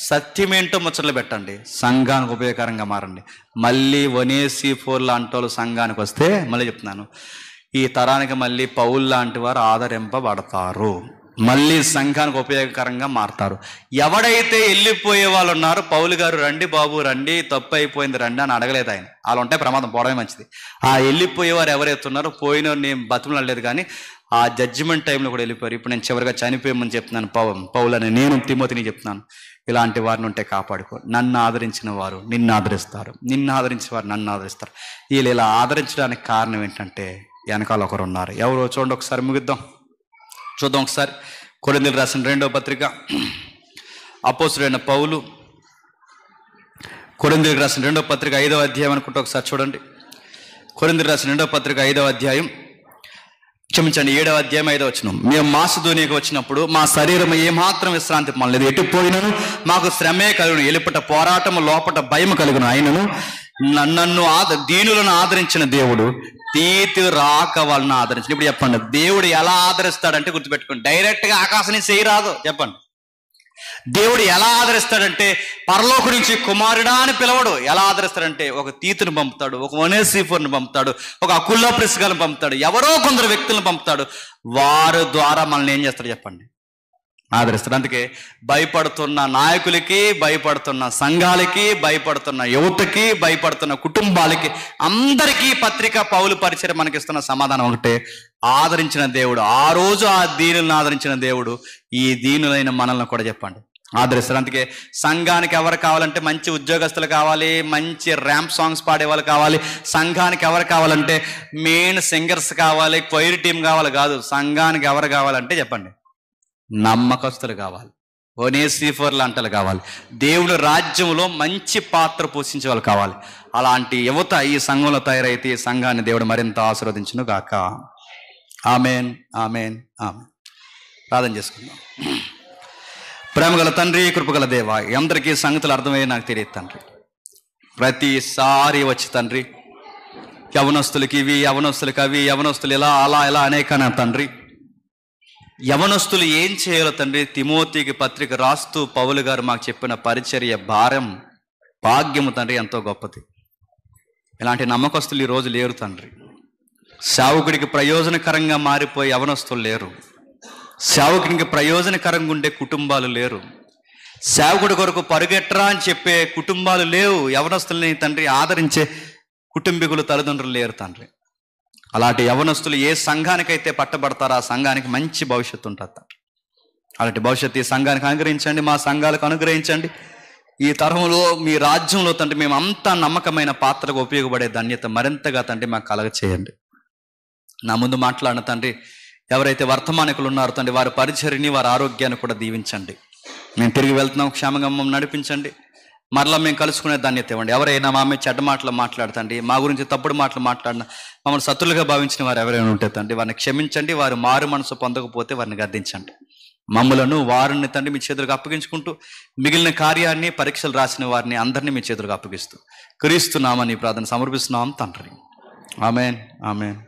సత్యమేంటో ముచ్చట్లు పెట్టండి, సంఘానికి ఉపయోగకరంగా మారండి. మళ్ళీ ఒనేసిఫోర్ లాంటి వాళ్ళు సంఘానికి వస్తే మళ్ళీ చెప్తున్నాను, ఈ తరానికి మళ్ళీ పౌలు లాంటి వారు ఆదరింపబడతారు, మళ్ళీ సంఘానికి ఉపయోగకరంగా మారతారు. ఎవడైతే వెళ్ళిపోయే వాళ్ళు ఉన్నారో, పౌలు గారు రండి బాబు రండి, తప్పు అయిపోయింది రండి అని అడగలేదు ఆయన. వాళ్ళు ఉంటే ప్రమాదం, పోవడమే మంచిది. ఆ వెళ్ళిపోయేవారు ఎవరైతే ఉన్నారో, పోయిన నేను బతుకునలేదు కానీ ఆ జడ్జిమెంట్ టైంలో కూడా వెళ్ళిపోయారు. ఇప్పుడు నేను చివరిగా చనిపోయామని చెప్తున్నాను, పౌలు అని నేను తిమోతిని చెప్తున్నాను, ఇలాంటి వారిని ఉంటే కాపాడుకో. నన్ను ఆదరించిన వారు నిన్ను ఆదరిస్తారు, నిన్ను ఆదరించిన వారు నన్ను ఆదరిస్తారు. వీళ్ళు ఇలా ఆదరించడానికి కారణం ఏంటంటే వెనకాల ఒకరు ఉన్నారు. ఎవరో చూడండి, ఒకసారి ముగిద్దాం, చూద్దాం ఒకసారి. కొరింథీయులకు రాసిన 2వ పత్రిక, అపోస్తలుడైన పౌలు కొరింథీయులకు రాసిన 2వ పత్రిక 5వ అధ్యాయం అనుకుంటే ఒకసారి చూడండి. కొరింథీయులకు రాసిన 2వ పత్రిక 5వ అధ్యాయం, క్షమించండి 7వ అధ్యాయం 5వ వచనం. మేము మాసిదోనియాకు వచ్చినప్పుడు మా శరీరం ఏమాత్రం విశ్రాంతి పొందలేదు, ఎటు పోయినను మాకు శ్రమే కలుగును, ఎలుపట పోరాటము లోపట భయం కలుగును. అయినను నన్ను దీనులను ఆదరించిన దేవుడు తీతి రాక వాళ్ళని ఆదరించిన. ఇప్పుడు చెప్పండి, దేవుడు ఎలా ఆదరిస్తాడంటే గుర్తుపెట్టుకోండి, డైరెక్ట్గా ఆకాశం నుంచి చేయరాదు. చెప్పండి, దేవుడు ఎలా ఆదరిస్తాడంటే పరలోకం నుంచి కుమారుడా అని పిలవడు. ఎలా ఆదరిస్తాడంటే ఒక తీతుని పంపుతాడు, ఒక ఒనేసిఫోరుని పంపుతాడు, ఒక అకుల్లా ప్రిస్కాలను పంపుతాడు, ఎవరో కొందరు వ్యక్తులను పంపుతాడు. వారి ద్వారా మనల్ని ఏం చేస్తాడు చెప్పండి, ఆదరిస్తాడు. అందుకే భయపడుతున్న నాయకులకి, భయపడుతున్న సంఘాలకి, భయపడుతున్న యువతకి, భయపడుతున్న కుటుంబాలకి, అందరికీ పత్రిక పౌలు పరిచయం మనకిస్తున్న సమాధానం ఒకటే, ఆదరించిన దేవుడు, ఆ రోజు ఆ దీనులను ఆదరించిన దేవుడు ఈ దీనులైన మనల్ని కూడా చెప్పండి ఆదరిస్తారు. అందుకే సంఘానికి ఎవరు కావాలంటే మంచి ఉద్యోగస్తులు కావాలి, మంచి ర్యాంప్ సాంగ్స్ పాడే వాళ్ళు కావాలి. సంఘానికి ఎవరు కావాలంటే మెయిన్ సింగర్స్ కావాలి, క్వైర్ టీం కావాలి కాదు. సంఘానికి ఎవరు కావాలంటే చెప్పండి, నమ్మకస్తులు కావాలి, ఒనేసిఫోర్ లాంటి కావాలి, దేవుని రాజ్యంలో మంచి పాత్ర పోషించే వాళ్ళు కావాలి. అలాంటి యువత ఈ సంఘంలో తయారైతే ఈ సంఘాన్ని దేవుడు మరింత ఆశీర్వదించును గాక. ఆమేన్, ఆమేన్, ఆమేన్. ప్రార్థన చేసుకుందాం. ప్రేమగల తండ్రి, కృపగల దేవ, అందరికీ సంగతులు అర్థమయ్యే నాకు తెలియదు తండ్రి. ప్రతిసారి వచ్చి తండ్రి, యవనస్తులకి ఇవి, యవనస్తులకి అవి, యవనస్తులు ఇలా అలా ఇలా అనేకనా తండ్రి. యవనస్తులు ఏం చేయాలో తండ్రి, తిమోతికి పత్రిక రాస్తూ పౌలు గారు మాకు చెప్పిన పరిచర్య భారం, భాగ్యము తండ్రి ఎంతో గొప్పది. ఇలాంటి నమ్మకస్తులు ఈరోజు లేరు తండ్రి. సేవకుడికి ప్రయోజనకరంగా మారిపోయి యవనస్తులు లేరు, సేవకునికి ప్రయోజనకరంగా ఉండే కుటుంబాలు లేరు, సేవకుడి కొరకు పరుగెట్టరా అని చెప్పే కుటుంబాలు లేవు. యవనస్తుల్ని తండ్రి ఆదరించే కుటుంబీకులు తల్లిదండ్రులు లేరు తండ్రి. అలాంటి యవనస్తులు ఏ సంఘానికైతే పట్టబడతారో ఆ సంఘానికి మంచి భవిష్యత్తు ఉంటుంది తండ్రి. అలాంటి భవిష్యత్తు ఈ సంఘానికి అనుగ్రహించండి, మా సంఘాలకు అనుగ్రహించండి. ఈ తరంలో మీ రాజ్యంలో తండ్రి మేము అంతా నమ్మకమైన పాత్రకు ఉపయోగపడే ధన్యత మరింతగా తండ్రి మాకు కలగ చేయండి. నా ముందు మాట్లాడిన తండ్రి ఎవరైతే వర్తమానికులు ఉన్నారో తండ్రి వారి పరిచర్ని, వారి ఆరోగ్యాన్ని కూడా దీవించండి. మేము తిరిగి వెళ్తున్నాం, క్షేమంగా మమ్మల్ని నడిపించండి. మరలా మేము కలుసుకునే ధన్యత ఇవ్వండి. ఎవరైనా మా మీద చెడ్డ మాటలు మాట్లాడుతండి, మా గురించి తప్పుడు మాటలు మాట్లాడిన, మమ్మల్ని శత్రులుగా భావించిన వారు ఎవరైనా ఉంటే తండ్రి వారిని క్షమించండి. వారు మారు మనసు పొందకపోతే వారిని గద్దించండి. మమ్మలను వారిని తండ్రి మీ చేతులకు అప్పగించుకుంటూ మిగిలిన కార్యాన్ని, పరీక్షలు రాసిన వారిని అందరినీ మీ చేతులకు అప్పగిస్తూ క్రీస్తు నామమున ప్రార్థన సమర్పిస్తున్నాం తండ్రి. ఆమేన్, ఆమేన్.